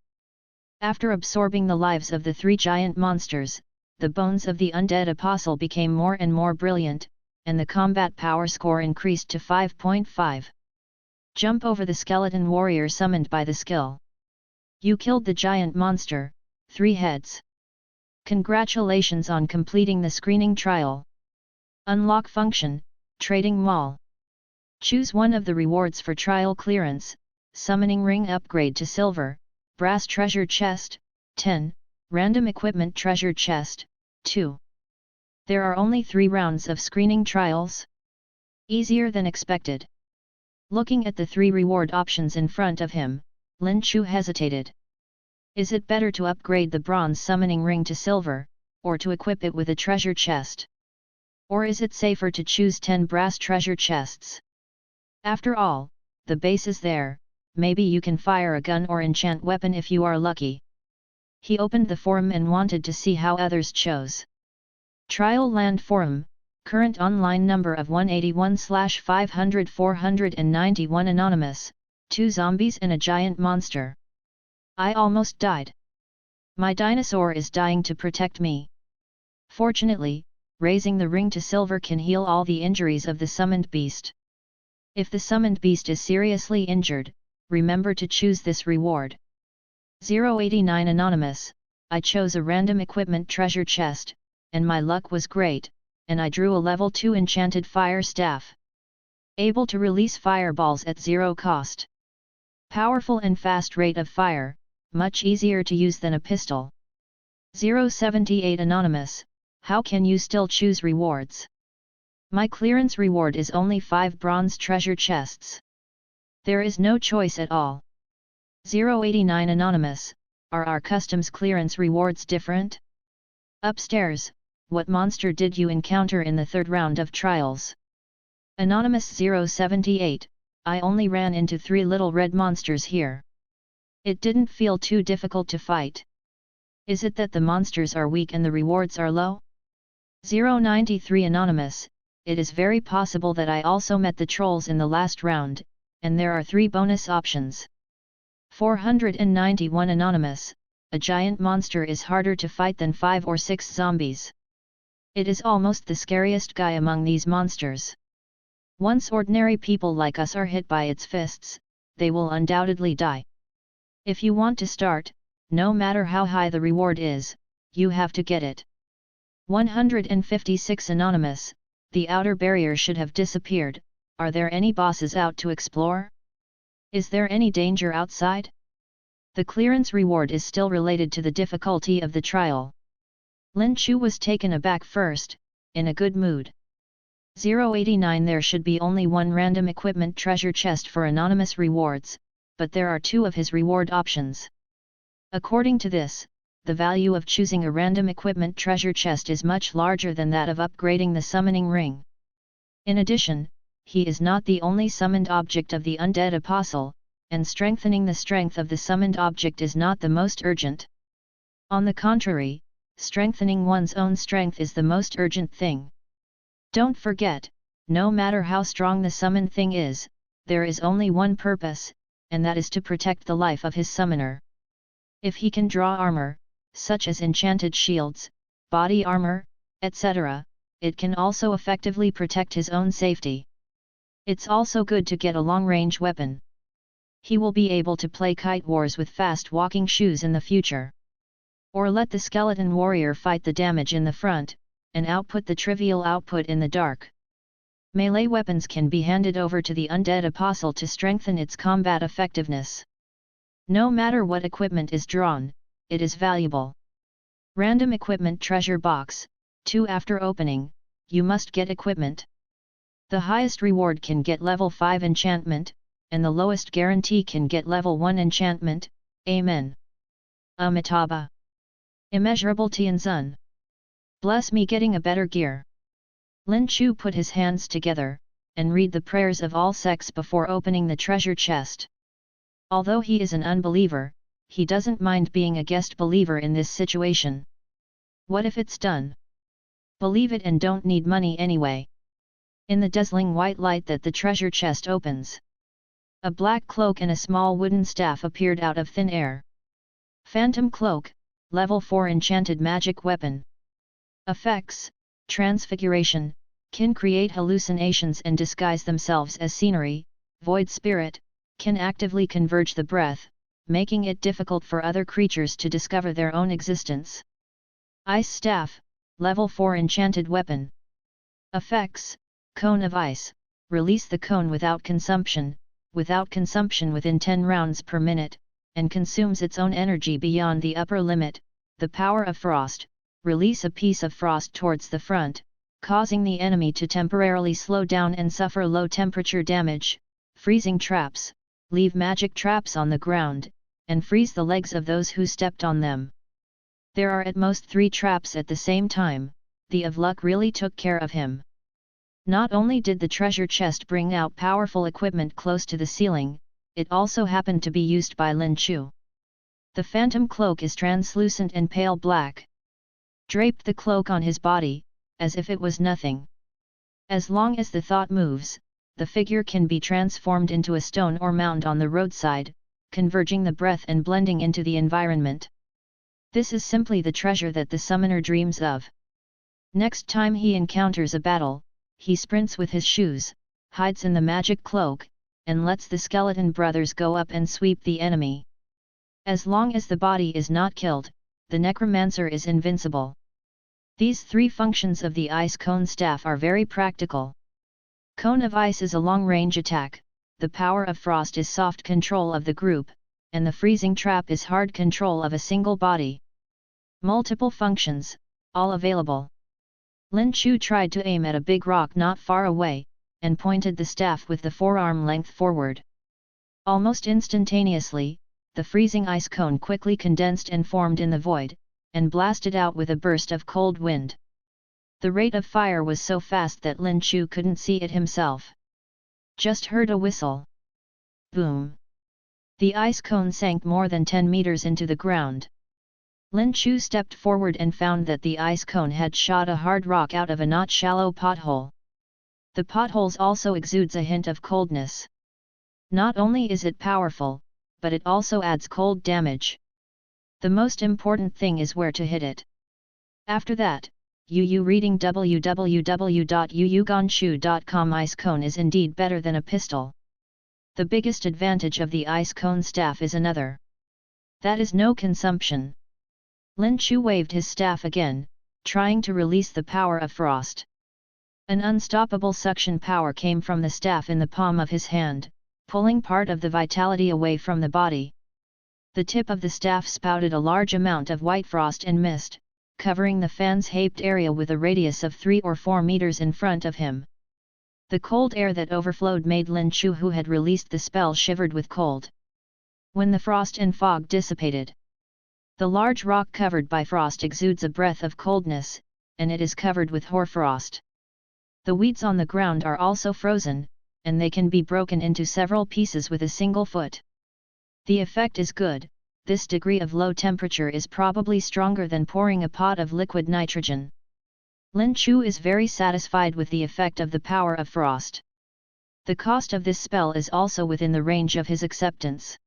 After absorbing the lives of the 3 giant monsters, the bones of the undead apostle became more and more brilliant, and the combat power score increased to 5.5. Jump over the skeleton warrior summoned by the skill. You killed the giant monster, 3 heads. Congratulations on completing the screening trial. Unlock function, Trading Mall. Choose one of the rewards for trial clearance, Summoning Ring upgrade to Silver, Brass Treasure Chest, 10, Random Equipment Treasure Chest, 2. There are only 3 rounds of screening trials? Easier than expected. Looking at the 3 reward options in front of him, Lin Chu hesitated. Is it better to upgrade the Bronze Summoning Ring to Silver, or to equip it with a treasure chest? Or is it safer to choose 10 brass treasure chests? After all, the base is there, maybe you can fire a gun or enchant weapon if you are lucky. He opened the forum and wanted to see how others chose. Trial Land Forum, current online number of 181/500-491 Anonymous, 2 zombies and a giant monster. I almost died. My dinosaur is dying to protect me. Fortunately, raising the ring to silver can heal all the injuries of the summoned beast. If the summoned beast is seriously injured, remember to choose this reward. 089 Anonymous, I chose a random equipment treasure chest, and my luck was great, and I drew a level 2 enchanted fire staff. Able to release fireballs at 0 cost. Powerful and fast rate of fire, much easier to use than a pistol. 078 Anonymous, how can you still choose rewards? My clearance reward is only 5 bronze treasure chests. There is no choice at all. 089 Anonymous, are our customs clearance rewards different? Upstairs, what monster did you encounter in the 3rd round of trials? Anonymous 078, I only ran into 3 little red monsters here. It didn't feel too difficult to fight. Is it that the monsters are weak and the rewards are low? 093 Anonymous, it is very possible that I also met the trolls in the last round, and there are 3 bonus options. 491 Anonymous, a giant monster is harder to fight than 5 or 6 zombies. It is almost the scariest guy among these monsters. Once ordinary people like us are hit by its fists, they will undoubtedly die. If you want to start, no matter how high the reward is, you have to get it. 156 Anonymous, the outer barrier should have disappeared, are there any bosses out to explore? Is there any danger outside? The clearance reward is still related to the difficulty of the trial. Lin Chu was taken aback first, in a good mood. 089 There should be only 1 random equipment treasure chest for anonymous rewards, but there are 2 of his reward options. According to this, the value of choosing a random equipment treasure chest is much larger than that of upgrading the summoning ring. In addition, he is not the only summoned object of the undead apostle, and strengthening the strength of the summoned object is not the most urgent. On the contrary, strengthening one's own strength is the most urgent thing. Don't forget, no matter how strong the summoned thing is, there is only one purpose, and that is to protect the life of his summoner. If he can draw armor, such as enchanted shields, body armor, etc., it can also effectively protect his own safety. It's also good to get a long-range weapon. He will be able to play kite wars with fast walking shoes in the future. Or let the skeleton warrior fight the damage in the front, and output the trivial output in the dark. Melee weapons can be handed over to the undead apostle to strengthen its combat effectiveness. No matter what equipment is drawn, it is valuable. Random equipment treasure box, 2 After opening, you must get equipment. The highest reward can get level 5 enchantment, and the lowest guarantee can get level 1 enchantment, Amen. Amitabha. Immeasurable Tianzun. Bless me getting a better gear. Lin Chu put his hands together, and read the prayers of all sects before opening the treasure chest. Although he is an unbeliever, he doesn't mind being a guest believer in this situation. What if it's done? Believe it and don't need money anyway. In the dazzling white light that the treasure chest opens, a black cloak and a small wooden staff appeared out of thin air. Phantom Cloak, Level 4 Enchanted Magic Weapon. Effects: Transfiguration, can create hallucinations and disguise themselves as scenery. Void Spirit, can actively converge the breath, making it difficult for other creatures to discover their own existence. Ice Staff, Level 4 Enchanted Weapon. Effects: Cone of Ice, release the cone without consumption, without consumption within 10 rounds per minute, and consumes its own energy beyond the upper limit. The power of frost, release a piece of frost towards the front, causing the enemy to temporarily slow down and suffer low temperature damage. Freezing traps, leave magic traps on the ground, and freeze the legs of those who stepped on them. There are at most 3 traps at the same time. The of luck really took care of him. Not only did the treasure chest bring out powerful equipment close to the ceiling, it also happened to be used by Lin Chu. The phantom cloak is translucent and pale black. Draped the cloak on his body, as if it was nothing. As long as the thought moves, the figure can be transformed into a stone or mound on the roadside, converging the breath and blending into the environment. This is simply the treasure that the summoner dreams of. Next time he encounters a battle, he sprints with his shoes, hides in the magic cloak, and lets the skeleton brothers go up and sweep the enemy. As long as the body is not killed, the necromancer is invincible. These 3 functions of the ice cone staff are very practical. Cone of ice is a long-range attack, the power of frost is soft control of the group, and the freezing trap is hard control of a single body. Multiple functions, all available. Lin Chu tried to aim at a big rock not far away, and pointed the staff with the forearm length forward. Almost instantaneously, the freezing ice cone quickly condensed and formed in the void, and blasted out with a burst of cold wind. The rate of fire was so fast that Lin Chu couldn't see it himself. Just heard a whistle. Boom! The ice cone sank more than 10 meters into the ground. Lin Chu stepped forward and found that the ice cone had shot a hard rock out of a not shallow pothole. The potholes also exudes a hint of coldness. Not only is it powerful, but it also adds cold damage. The most important thing is where to hit it. After that, reading www.yuyuganshu.com. Ice cone is indeed better than a pistol. The biggest advantage of the ice cone staff is another. That is no consumption. Lin Chu waved his staff again, trying to release the power of frost. An unstoppable suction power came from the staff in the palm of his hand, pulling part of the vitality away from the body. The tip of the staff spouted a large amount of white frost and mist, covering the fan's shaped area with a radius of 3 or 4 meters in front of him. The cold air that overflowed made Lin Chu, who had released the spell, shivered with cold. When the frost and fog dissipated, the large rock covered by frost exudes a breath of coldness, and it is covered with hoarfrost. The weeds on the ground are also frozen, and they can be broken into several pieces with a single foot. The effect is good. This degree of low temperature is probably stronger than pouring a pot of liquid nitrogen. Lin Chu is very satisfied with the effect of the power of frost. The cost of this spell is also within the range of his acceptance.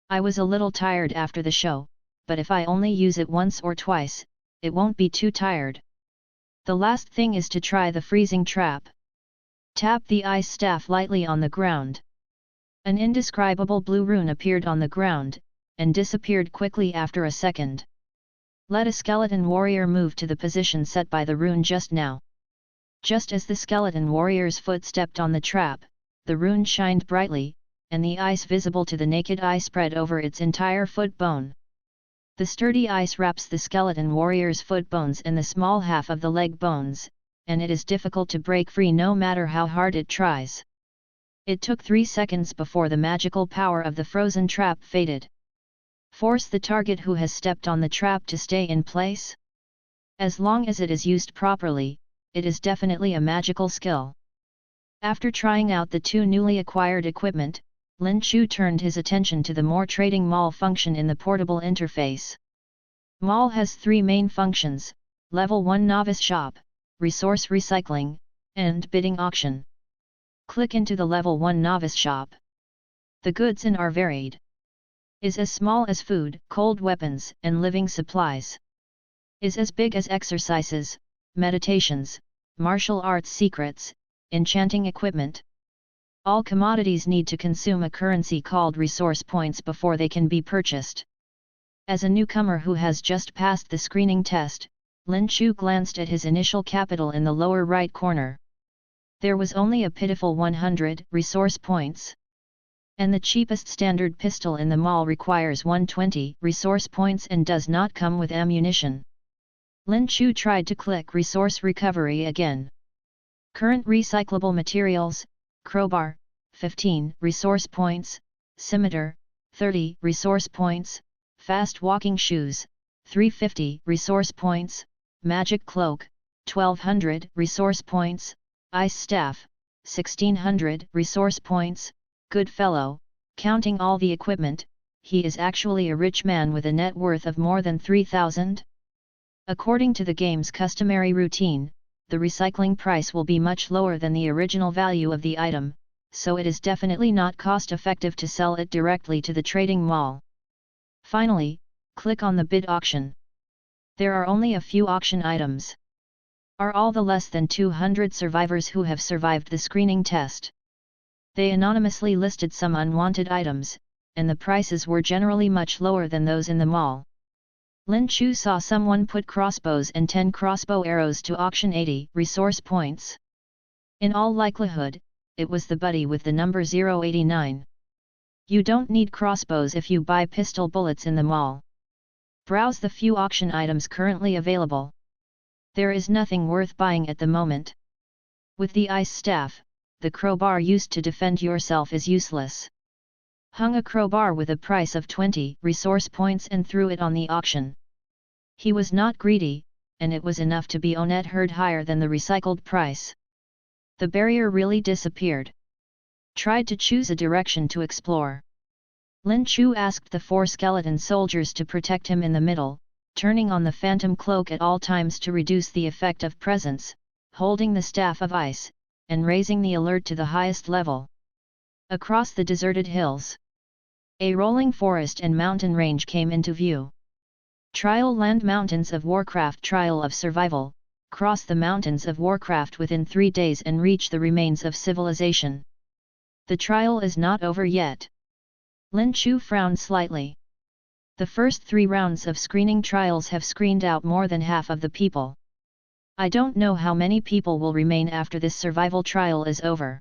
I was a little tired after the show, but if I only use it once or twice, it won't be too tired. The last thing is to try the freezing trap. Tap the ice staff lightly on the ground. An indescribable blue rune appeared on the ground, and disappeared quickly after a second. Let a skeleton warrior move to the position set by the rune just now. Just as the skeleton warrior's foot stepped on the trap, the rune shined brightly, and the ice visible to the naked eye spread over its entire foot bone. The sturdy ice wraps the skeleton warrior's foot bones and the small half of the leg bones, and it is difficult to break free no matter how hard it tries. It took 3 seconds before the magical power of the frozen trap faded. Force the target who has stepped on the trap to stay in place. As long as it is used properly, it is definitely a magical skill. After trying out the 2 newly acquired equipment, Lin Chu turned his attention to the more trading mall function in the portable interface. Mall has 3 main functions: Level 1 Novice Shop, Resource Recycling, and Bidding Auction. Click into the Level 1 Novice Shop. The goods in are varied. Is as small as food, cold weapons, and living supplies. Is as big as exercises, meditations, martial arts secrets, enchanting equipment. All commodities need to consume a currency called resource points before they can be purchased. As a newcomer who has just passed the screening test, Lin Chu glanced at his initial capital in the lower right corner. There was only a pitiful 100 resource points. And the cheapest standard pistol in the mall requires 120 resource points and does not come with ammunition. Lin Chu tried to click resource recovery again. Current recyclable materials: crowbar, 15 resource points, scimitar, 30 resource points, fast walking shoes, 350 resource points, magic cloak, 1200 resource points, ice staff, 1600 resource points. Good fellow, counting all the equipment, he is actually a rich man with a net worth of more than 3,000. According to the game's customary routine, the recycling price will be much lower than the original value of the item, so it is definitely not cost-effective to sell it directly to the trading mall. Finally, click on the bid auction. There are only a few auction items. Are all the less than 200 survivors who have survived the screening test. They anonymously listed some unwanted items, and the prices were generally much lower than those in the mall. Lin Chu saw someone put crossbows and 10 crossbow arrows to auction 80 resource points. In all likelihood, it was the buddy with the number 089. You don't need crossbows if you buy pistol bullets in the mall. Browse the few auction items currently available. There is nothing worth buying at the moment. With the ice staff, the crowbar used to defend yourself is useless. Hung a crowbar with a price of 20 resource points and threw it on the auction. He was not greedy, and it was enough to be onet heard higher than the recycled price. The barrier really disappeared. Tried to choose a direction to explore. Lin Chu asked the 4 skeleton soldiers to protect him in the middle, turning on the phantom cloak at all times to reduce the effect of presence, holding the staff of ice, and raising the alert to the highest level. Across the deserted hills, a rolling forest and mountain range came into view. Trial Land Mountains of Warcraft. Trial of Survival. Cross the mountains of Warcraft within 3 days and reach the remains of civilization. The trial is not over yet. Lin Chu frowned slightly. The first 3 rounds of screening trials have screened out more than half of the people. I don't know how many people will remain after this survival trial is over.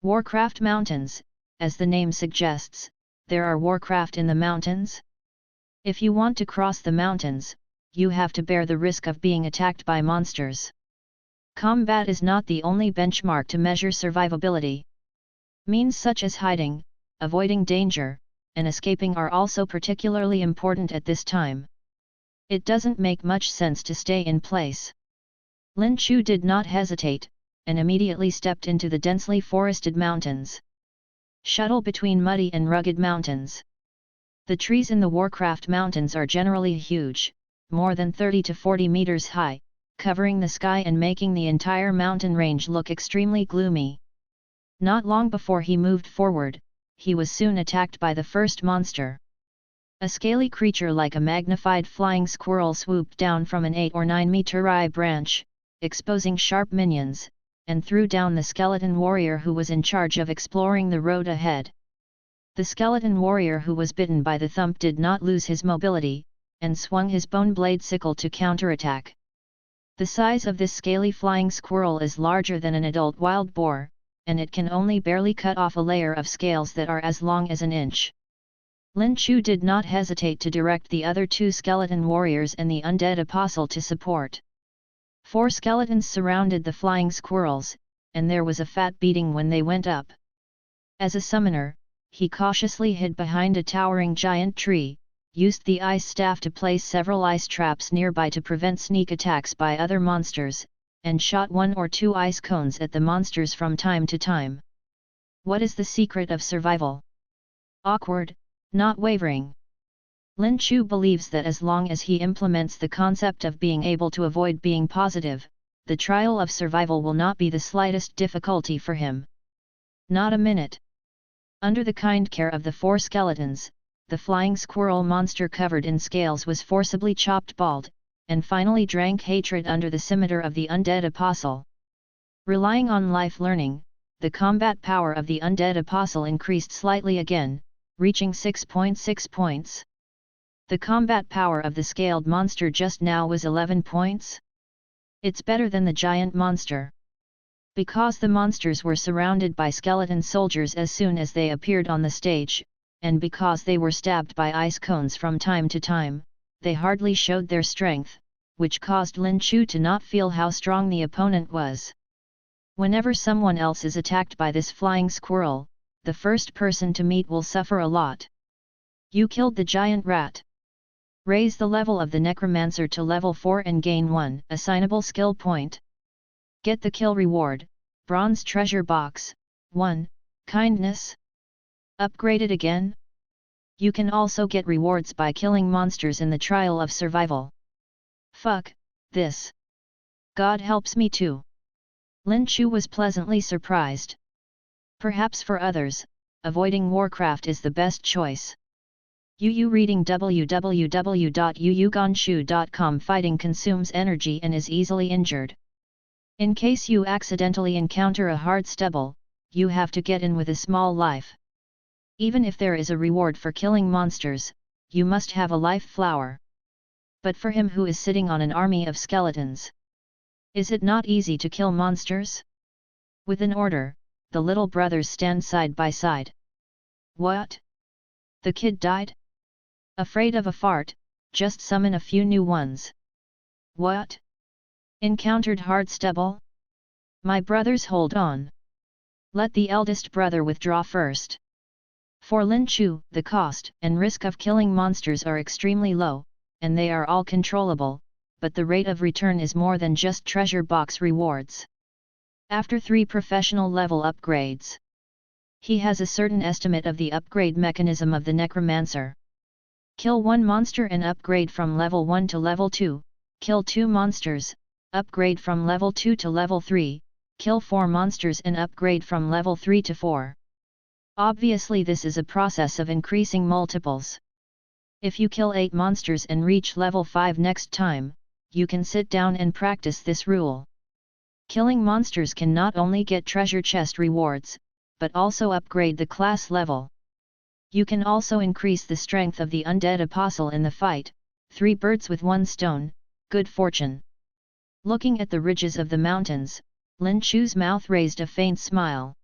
Warcraft Mountains, as the name suggests, there are Warcraft in the mountains? If you want to cross the mountains, you have to bear the risk of being attacked by monsters. Combat is not the only benchmark to measure survivability. Means such as hiding, avoiding danger, and escaping are also particularly important at this time. It doesn't make much sense to stay in place. Lin Chu did not hesitate, and immediately stepped into the densely forested mountains. Shuttle between muddy and rugged mountains. The trees in the Warcraft Mountains are generally huge, more than 30 to 40 meters high, covering the sky and making the entire mountain range look extremely gloomy. Not long before he moved forward, he was soon attacked by the first monster. A scaly creature like a magnified flying squirrel swooped down from an 8 or 9 meter high branch, exposing sharp minions, and threw down the skeleton warrior who was in charge of exploring the road ahead. The skeleton warrior who was bitten by the thump did not lose his mobility, and swung his bone blade sickle to counterattack. The size of this scaly flying squirrel is larger than an adult wild boar, and it can only barely cut off a layer of scales that are as long as an inch. Lin Chu did not hesitate to direct the other 2 skeleton warriors and the undead apostle to support. 4 skeletons surrounded the flying squirrels, and there was a fat beating when they went up. As a summoner, he cautiously hid behind a towering giant tree, used the ice staff to place several ice traps nearby to prevent sneak attacks by other monsters, and shot 1 or 2 ice cones at the monsters from time to time. What is the secret of survival? Awkward, not wavering. Lin Chu believes that as long as he implements the concept of being able to avoid being positive, the trial of survival will not be the slightest difficulty for him. Not a minute. Under the kind care of the 4 skeletons, the flying squirrel monster covered in scales was forcibly chopped bald, and finally drank hatred under the scimitar of the undead apostle. Relying on life learning, the combat power of the undead apostle increased slightly again, reaching 6.6 points. The combat power of the scaled monster just now was 11 points. It's better than the giant monster. Because the monsters were surrounded by skeleton soldiers as soon as they appeared on the stage, and because they were stabbed by ice cones from time to time, they hardly showed their strength, which caused Lin Chu to not feel how strong the opponent was. Whenever someone else is attacked by this flying squirrel, the first person to meet will suffer a lot. You killed the giant rat. Raise the level of the Necromancer to level 4 and gain 1 assignable skill point. Get the kill reward, Bronze Treasure Box, 1, Kindness. Upgraded again? You can also get rewards by killing monsters in the Trial of Survival. Fuck this. God helps me too. Lin Chu was pleasantly surprised. Perhaps for others, avoiding Warcraft is the best choice. Yu reading www.yuyuganshu.com. Fighting consumes energy and is easily injured. In case you accidentally encounter a hard stubble, you have to get in with a small life. Even if there is a reward for killing monsters, you must have a life flower. But for him who is sitting on an army of skeletons, is it not easy to kill monsters? With an order, the little brothers stand side by side. What? The kid died? Afraid of a fart, just summon a few new ones. What? Encountered hard stubble? My brothers, hold on. Let the eldest brother withdraw first. For Lin Chu, the cost and risk of killing monsters are extremely low, and they are all controllable, but the rate of return is more than just treasure box rewards. After 3 professional level upgrades, he has a certain estimate of the upgrade mechanism of the Necromancer. Kill 1 monster and upgrade from level 1 to level 2, kill 2 monsters, upgrade from level 2 to level 3, kill 4 monsters and upgrade from level 3 to 4. Obviously this is a process of increasing multiples. If you kill 8 monsters and reach level 5 next time, you can sit down and practice this rule. Killing monsters can not only get treasure chest rewards, but also upgrade the class level. You can also increase the strength of the undead apostle in the fight. 3 birds with 1 stone, good fortune. Looking at the ridges of the mountains, Lin Chu's mouth raised a faint smile.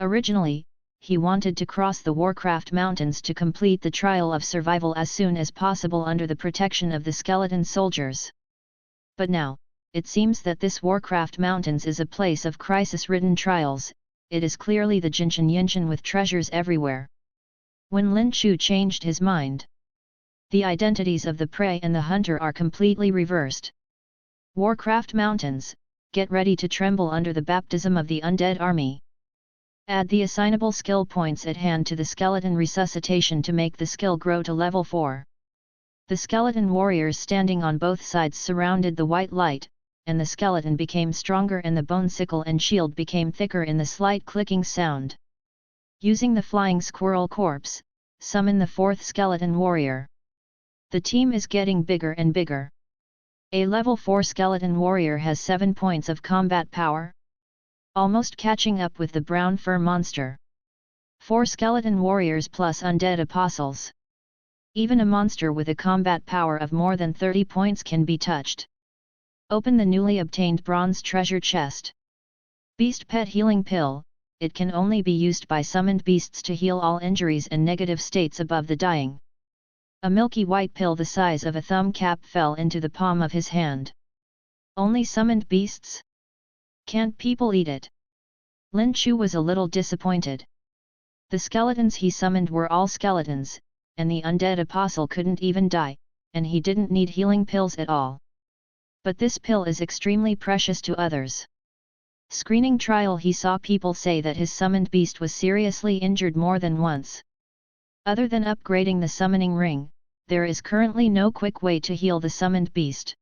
Originally, he wanted to cross the Warcraft mountains to complete the Trial of Survival as soon as possible under the protection of the skeleton soldiers. But now, it seems that this Warcraft mountains is a place of crisis-ridden trials. It is clearly the Jinshan Yinshan with treasures everywhere. When Lin Chu changed his mind, the identities of the prey and the hunter are completely reversed. Warcraft mountains, get ready to tremble under the baptism of the undead army. Add the assignable skill points at hand to the skeleton resuscitation to make the skill grow to level 4. The skeleton warriors standing on both sides surrounded the white light, and the skeleton became stronger and the bone sickle and shield became thicker in the slight clicking sound. Using the flying squirrel corpse, summon the 4th skeleton warrior. The team is getting bigger and bigger. A level 4 skeleton warrior has 7 points of combat power, almost catching up with the brown fur monster. 4 skeleton warriors plus undead apostles. Even a monster with a combat power of more than 30 points can be touched. Open the newly obtained bronze treasure chest. Beast Pet Healing Pill. It can only be used by summoned beasts to heal all injuries and negative states above the dying. A milky white pill the size of a thumb cap fell into the palm of his hand. Only summoned beasts? Can't people eat it? Lin Chu was a little disappointed. The skeletons he summoned were all skeletons, and the undead apostle couldn't even die, and he didn't need healing pills at all. But this pill is extremely precious to others. Screening trial he saw people say that his summoned beast was seriously injured more than once. Other than upgrading the summoning ring, there is currently no quick way to heal the summoned beast.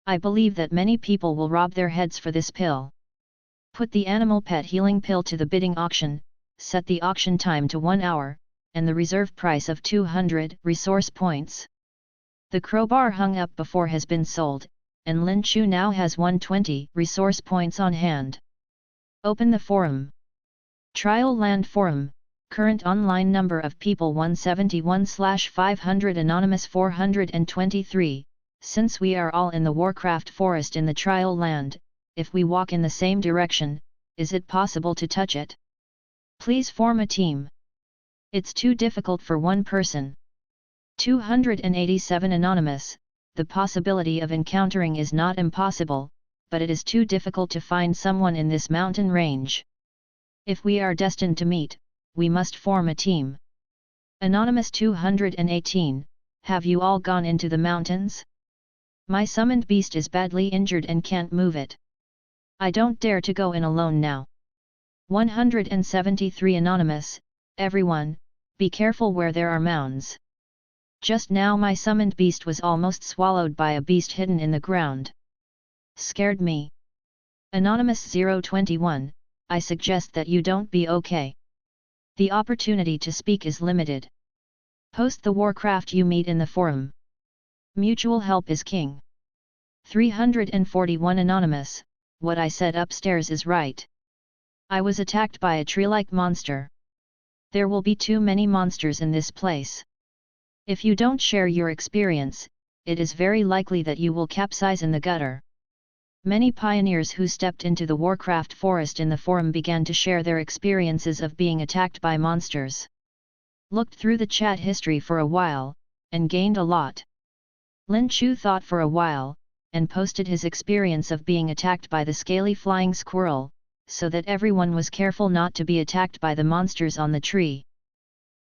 I believe that many people will rob their heads for this pill. Put the animal pet healing pill to the bidding auction, set the auction time to 1 hour, and the reserve price of 200 resource points. The crowbar hung up before has been sold, and Lin Chu now has 120 resource points on hand. Open the forum. Trial Land Forum, current online number of people 171/500 anonymous 423, since we are all in the Warcraft forest in the Trial Land, if we walk in the same direction, is it possible to touch it? Please form a team. It's too difficult for one person. 287 Anonymous, the possibility of encountering is not impossible, but it is too difficult to find someone in this mountain range. If we are destined to meet, we must form a team. Anonymous 218, have you all gone into the mountains? My summoned beast is badly injured and can't move it. I don't dare to go in alone now. 173 Anonymous, everyone, be careful where there are mounds. Just now my summoned beast was almost swallowed by a beast hidden in the ground. Scared me. Anonymous 021, I suggest that you don't be okay. The opportunity to speak is limited. Post the Warcraft you meet in the forum. Mutual help is king. 341 Anonymous, what I said upstairs is right. I was attacked by a tree-like monster. There will be too many monsters in this place. If you don't share your experience, it is very likely that you will capsize in the gutter. Many pioneers who stepped into the Warcraft forest in the forum began to share their experiences of being attacked by monsters. Looked through the chat history for a while, and gained a lot. Lin Chu thought for a while, and posted his experience of being attacked by the scaly flying squirrel, so that everyone was careful not to be attacked by the monsters on the tree.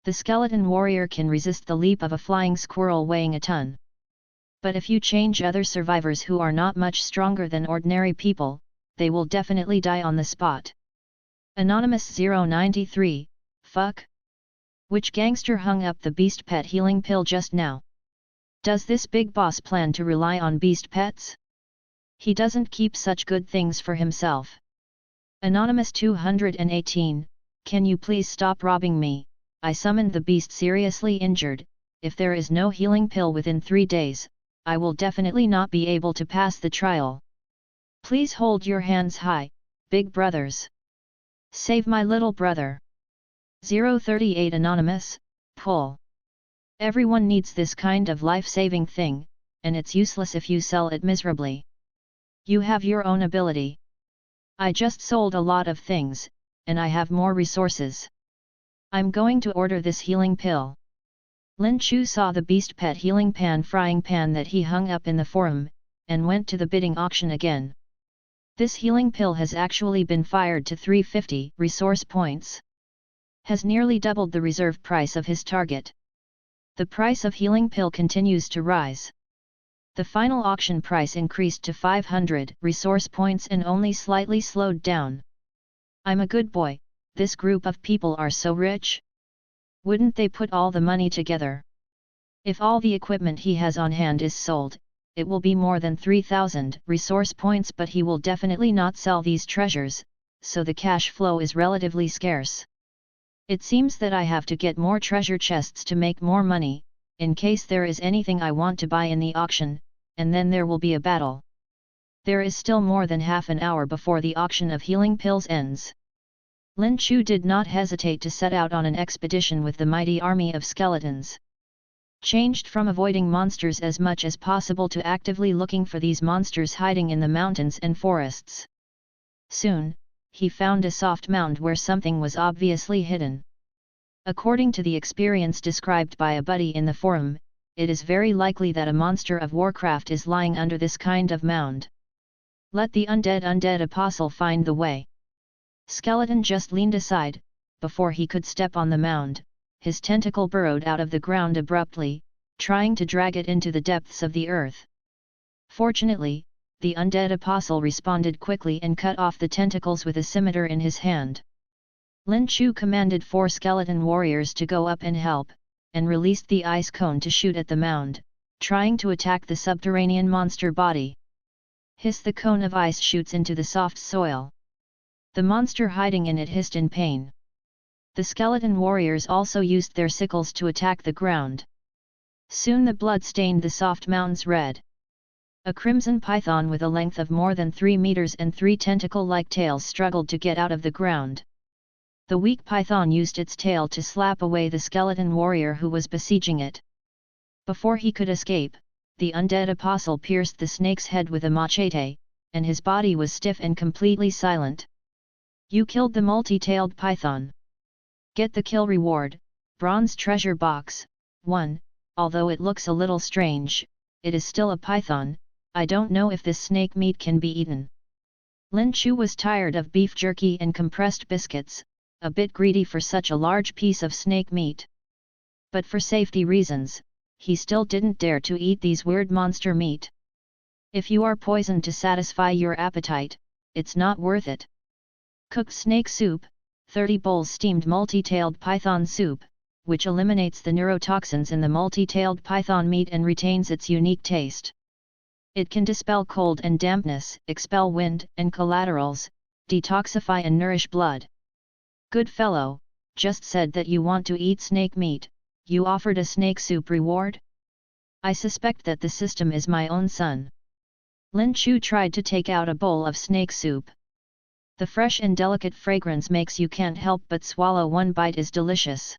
The skeleton warrior can resist the leap of a flying squirrel weighing a ton. But if you change other survivors who are not much stronger than ordinary people, they will definitely die on the spot. Anonymous 093, fuck? Which gangster hung up the beast pet healing pill just now? Does this big boss plan to rely on beast pets? He doesn't keep such good things for himself. Anonymous 218, can you please stop robbing me? I summoned the beast seriously injured. If there is no healing pill within 3 days, I will definitely not be able to pass the trial. Please hold your hands high, big brothers. Save my little brother. 038 Anonymous, pull. Everyone needs this kind of life-saving thing, and it's useless if you sell it miserably. You have your own ability. I just sold a lot of things, and I have more resources. I'm going to order this healing pill. Lin Chu saw the beast pet healing pan frying pan that he hung up in the forum, and went to the bidding auction again. This healing pill has actually been fired to 350 resource points. Has nearly doubled the reserve price of his target. The price of healing pill continues to rise. The final auction price increased to 500 resource points and only slightly slowed down. I'm a good boy, this group of people are so rich. Wouldn't they put all the money together? If all the equipment he has on hand is sold, it will be more than 3,000 resource points, but he will definitely not sell these treasures, so the cash flow is relatively scarce. It seems that I have to get more treasure chests to make more money, in case there is anything I want to buy in the auction, and then there will be a battle. There is still more than half an hour before the auction of healing pills ends. Lin Chu did not hesitate to set out on an expedition with the mighty army of skeletons. Changed from avoiding monsters as much as possible to actively looking for these monsters hiding in the mountains and forests. Soon, he found a soft mound where something was obviously hidden. According to the experience described by a buddy in the forum, it is very likely that a monster of Warcraft is lying under this kind of mound. Let the undead apostle find the way. Skeleton just leaned aside, before he could step on the mound, his tentacle burrowed out of the ground abruptly, trying to drag it into the depths of the earth. Fortunately, the undead apostle responded quickly and cut off the tentacles with a scimitar in his hand. Lin Chu commanded 4 skeleton warriors to go up and help, and released the ice cone to shoot at the mound, trying to attack the subterranean monster body. Hiss! The cone of ice shoots into the soft soil. The monster hiding in it hissed in pain. The skeleton warriors also used their sickles to attack the ground. Soon the blood stained the soft mounds red. A crimson python with a length of more than 3 meters and 3 tentacle-like tails struggled to get out of the ground. The weak python used its tail to slap away the skeleton warrior who was besieging it. Before he could escape, the undead apostle pierced the snake's head with a machete, and his body was stiff and completely silent. You killed the multi-tailed python. Get the kill reward, bronze treasure box, 1, although it looks a little strange, it is still a python, I don't know if this snake meat can be eaten. Lin Chu was tired of beef jerky and compressed biscuits, a bit greedy for such a large piece of snake meat. But for safety reasons, he still didn't dare to eat these weird monster meat. If you are poisoned to satisfy your appetite, it's not worth it. Cooked snake soup, 30 bowls steamed multi-tailed python soup, which eliminates the neurotoxins in the multi-tailed python meat and retains its unique taste. It can dispel cold and dampness, expel wind and collaterals, detoxify and nourish blood. Good fellow, just said that you want to eat snake meat, you offered a snake soup reward? I suspect that the system is my own son. Lin Chu tried to take out a bowl of snake soup. The fresh and delicate fragrance makes you can't help but swallow one bite is delicious.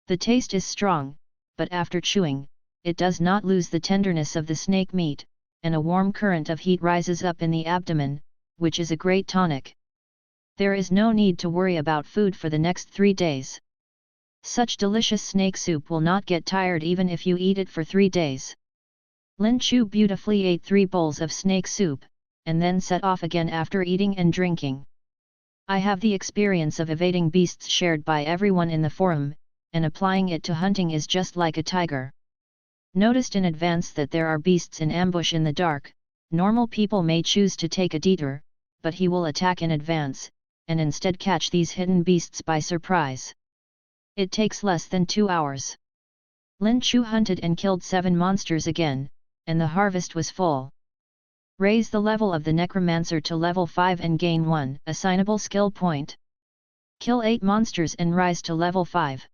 The taste is strong, but after chewing, it does not lose the tenderness of the snake meat, and a warm current of heat rises up in the abdomen, which is a great tonic. There is no need to worry about food for the next 3 days. Such delicious snake soup will not get tired even if you eat it for 3 days. Lin Chu beautifully ate 3 bowls of snake soup, and then set off again after eating and drinking. I have the experience of evading beasts shared by everyone in the forum, and applying it to hunting is just like a tiger. Noticed in advance that there are beasts in ambush in the dark, normal people may choose to take a detour, but he will attack in advance, and instead catch these hidden beasts by surprise. It takes less than 2 hours. Lin Chu hunted and killed 7 monsters again, and the harvest was full. Raise the level of the Necromancer to level 5 and gain 1 assignable skill point. Kill 8 monsters and rise to level 5.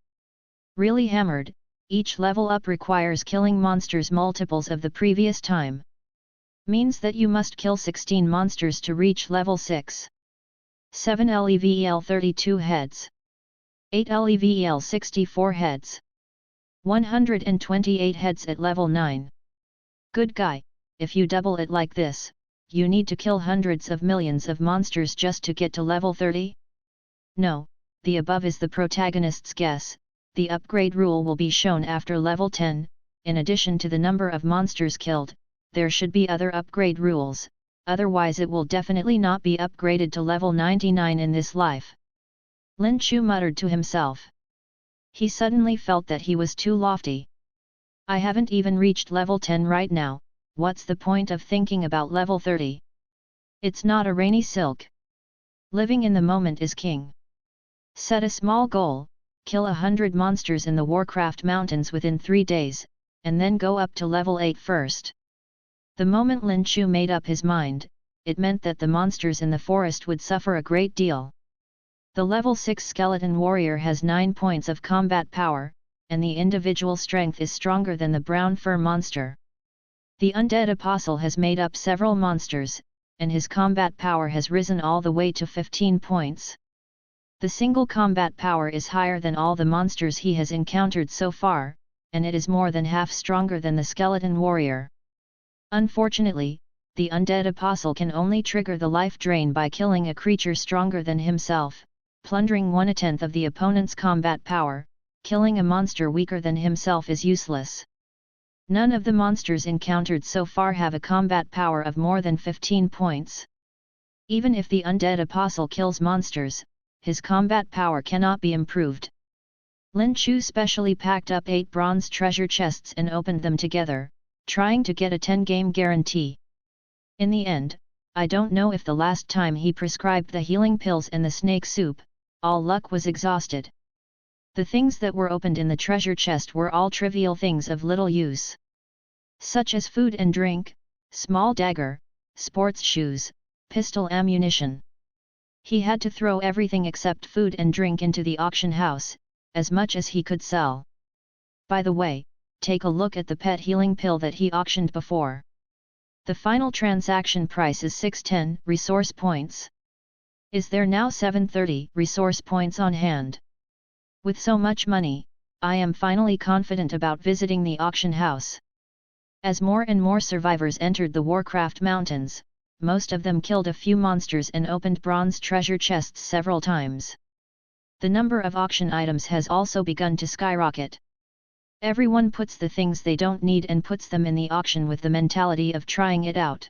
Really hammered, each level up requires killing monsters multiples of the previous time. Means that you must kill 16 monsters to reach level 6. 7 level 32 heads. 8 level 64 heads. 128 heads at level 9. Good guy. If you double it like this, you need to kill hundreds of millions of monsters just to get to level 30? No, the above is the protagonist's guess, the upgrade rule will be shown after level 10, in addition to the number of monsters killed, there should be other upgrade rules, otherwise it will definitely not be upgraded to level 99 in this life. Lin Chu muttered to himself. He suddenly felt that he was too lofty. I haven't even reached level 10 right now. What's the point of thinking about level 30? It's not a rainy silk. Living in the moment is king. Set a small goal, kill 100 monsters in the Warcraft Mountains within 3 days, and then go up to level 8 first. The moment Lin Chu made up his mind, it meant that the monsters in the forest would suffer a great deal. The level 6 skeleton warrior has 9 points of combat power, and the individual strength is stronger than the brown fur monster. The undead apostle has made up several monsters, and his combat power has risen all the way to 15 points. The single combat power is higher than all the monsters he has encountered so far, and it is more than half stronger than the skeleton warrior. Unfortunately, the undead apostle can only trigger the life drain by killing a creature stronger than himself, plundering 1/10 of the opponent's combat power. Killing a monster weaker than himself is useless. None of the monsters encountered so far have a combat power of more than 15 points. Even if the undead apostle kills monsters, his combat power cannot be improved. Lin Chu specially packed up 8 bronze treasure chests and opened them together, trying to get a 10-game guarantee. In the end, I don't know if the last time he prescribed the healing pills and the snake soup, all luck was exhausted. The things that were opened in the treasure chest were all trivial things of little use. Such as food and drink, small dagger, sports shoes, pistol ammunition. He had to throw everything except food and drink into the auction house, as much as he could sell. By the way, take a look at the pet healing pill that he auctioned before. The final transaction price is 610 resource points. Is there now 730 resource points on hand? With so much money, I am finally confident about visiting the auction house. As more and more survivors entered the Warcraft Mountains, most of them killed a few monsters and opened bronze treasure chests several times. The number of auction items has also begun to skyrocket. Everyone puts the things they don't need and puts them in the auction with the mentality of trying it out.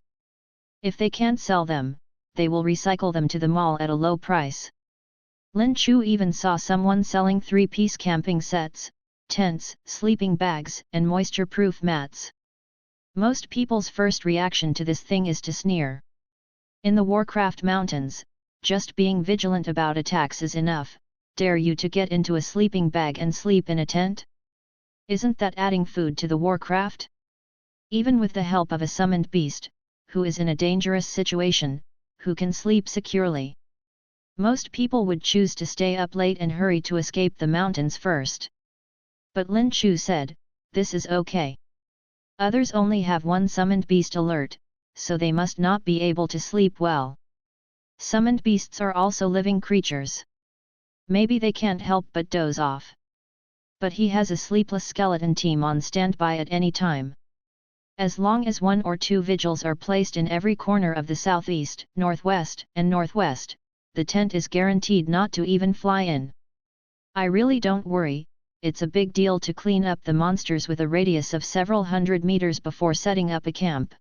If they can't sell them, they will recycle them to the mall at a low price. Lin Chu even saw someone selling 3-piece camping sets, tents, sleeping bags, and moisture-proof mats. Most people's first reaction to this thing is to sneer. In the Warcraft Mountains, just being vigilant about attacks is enough. Dare you to get into a sleeping bag and sleep in a tent? Isn't that adding food to the Warcraft? Even with the help of a summoned beast, who is in a dangerous situation, who can sleep securely? Most people would choose to stay up late and hurry to escape the mountains first. But Lin Chu said, this is okay. Others only have one summoned beast alert, so they must not be able to sleep well. Summoned beasts are also living creatures. Maybe they can't help but doze off. But he has a sleepless skeleton team on standby at any time. As long as 1 or 2 vigils are placed in every corner of the southeast, northwest, and northwest, the tent is guaranteed not to even fly in. I really don't worry. It's a big deal to clean up the monsters with a radius of several hundred meters before setting up a camp.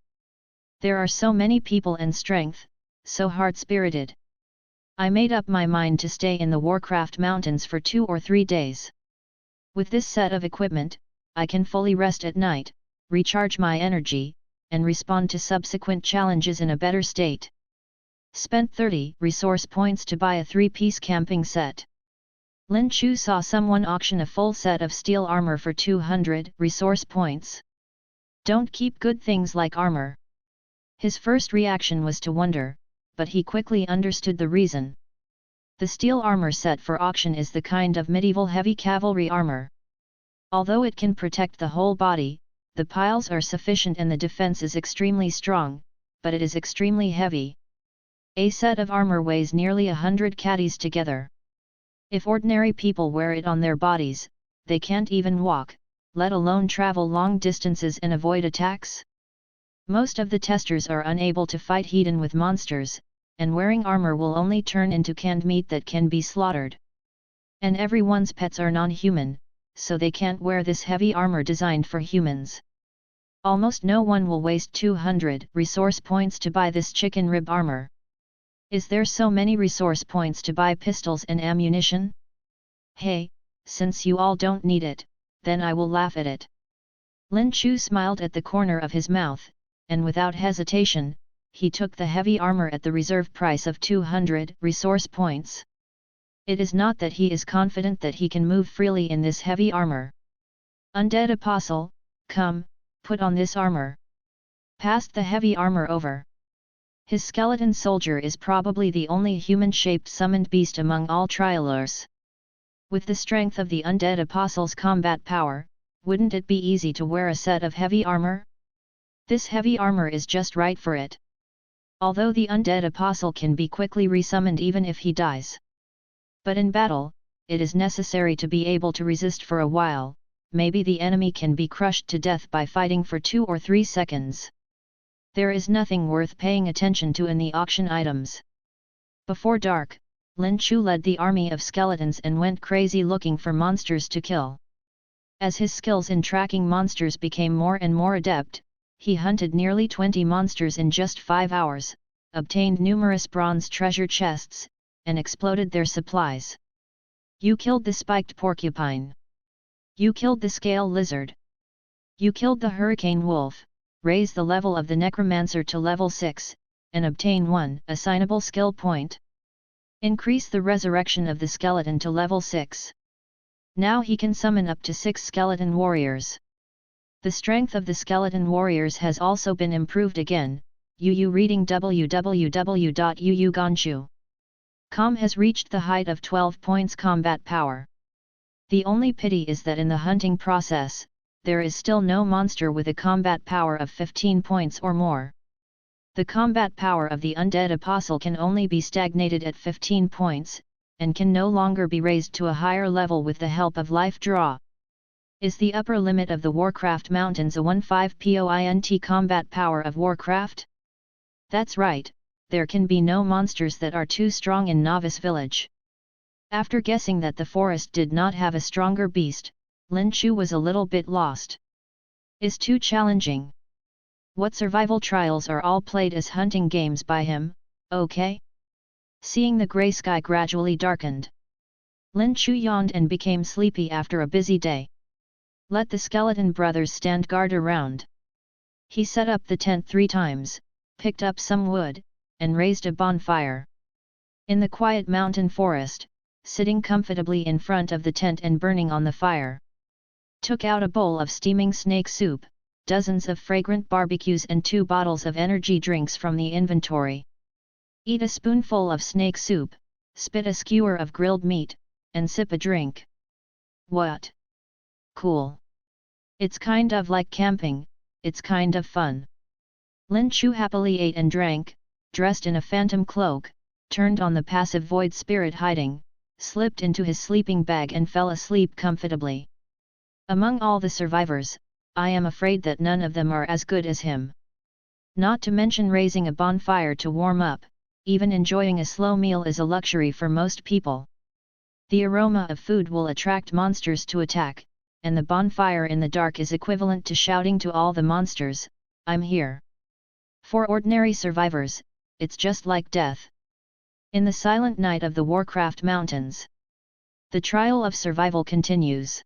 There are so many people and strength, so hard-spirited. I made up my mind to stay in the Warcraft Mountains for 2 or 3 days. With this set of equipment, I can fully rest at night, recharge my energy, and respond to subsequent challenges in a better state. Spent 30 resource points to buy a 3-piece camping set. Lin Chu saw someone auction a full set of steel armor for 200 resource points. Don't keep good things like armor. His first reaction was to wonder, but he quickly understood the reason. The steel armor set for auction is the kind of medieval heavy cavalry armor. Although it can protect the whole body, the piles are sufficient and the defense is extremely strong, but it is extremely heavy. A set of armor weighs nearly 100 caddies together. If ordinary people wear it on their bodies, they can't even walk, let alone travel long distances and avoid attacks. Most of the testers are unable to fight head-on with monsters, and wearing armor will only turn into canned meat that can be slaughtered. And everyone's pets are non-human, so they can't wear this heavy armor designed for humans. Almost no one will waste 200 resource points to buy this chicken rib armor. Is there so many resource points to buy pistols and ammunition? Hey, since you all don't need it, then I will laugh at it. Lin Chu smiled at the corner of his mouth, and without hesitation, he took the heavy armor at the reserve price of 200 resource points. It is not that he is confident that he can move freely in this heavy armor. Undead Apostle, come, put on this armor. Passed the heavy armor over. His skeleton soldier is probably the only human-shaped summoned beast among all trialers. With the strength of the Undead Apostle's combat power, wouldn't it be easy to wear a set of heavy armor? This heavy armor is just right for it. Although the Undead Apostle can be quickly resummoned even if he dies. But in battle, it is necessary to be able to resist for a while. Maybe the enemy can be crushed to death by fighting for 2 or 3 seconds. There is nothing worth paying attention to in the auction items. Before dark, Lin Chu led the army of skeletons and went crazy looking for monsters to kill. As his skills in tracking monsters became more and more adept, he hunted nearly 20 monsters in just 5 hours, obtained numerous bronze treasure chests, and exploded their supplies. You killed the spiked porcupine. You killed the scale lizard. You killed the hurricane wolf. Raise the level of the Necromancer to level 6, and obtain 1 assignable skill point. Increase the resurrection of the skeleton to level 6. Now he can summon up to 6 skeleton warriors. The strength of the skeleton warriors has also been improved again. UU reading www.uuganshu.com has reached the height of 12 points combat power. The only pity is that in the hunting process, there is still no monster with a combat power of 15 points or more. The combat power of the Undead Apostle can only be stagnated at 15 points, and can no longer be raised to a higher level with the help of life draw. Is the upper limit of the Warcraft Mountains a 15 point combat power of Warcraft? That's right, there can be no monsters that are too strong in Novice Village. After guessing that the forest did not have a stronger beast, Lin Chu was a little bit lost. Is too challenging. What survival trials are all played as hunting games by him, okay? Seeing the grey sky gradually darkened, Lin Chu yawned and became sleepy after a busy day. Let the skeleton brothers stand guard around. He set up the tent 3 times, picked up some wood, and raised a bonfire. In the quiet mountain forest, sitting comfortably in front of the tent and burning on the fire, took out a bowl of steaming snake soup, dozens of fragrant barbecues and 2 bottles of energy drinks from the inventory. Eat a spoonful of snake soup, spit a skewer of grilled meat, and sip a drink. What? Cool. It's kind of like camping, it's kind of fun. Lin Chu happily ate and drank, dressed in a phantom cloak, turned on the passive void spirit hiding, slipped into his sleeping bag and fell asleep comfortably. Among all the survivors, I am afraid that none of them are as good as him. Not to mention raising a bonfire to warm up, even enjoying a slow meal is a luxury for most people. The aroma of food will attract monsters to attack, and the bonfire in the dark is equivalent to shouting to all the monsters, "I'm here." For ordinary survivors, it's just like death. In the silent night of the Warcraft Mountains, the trial of survival continues.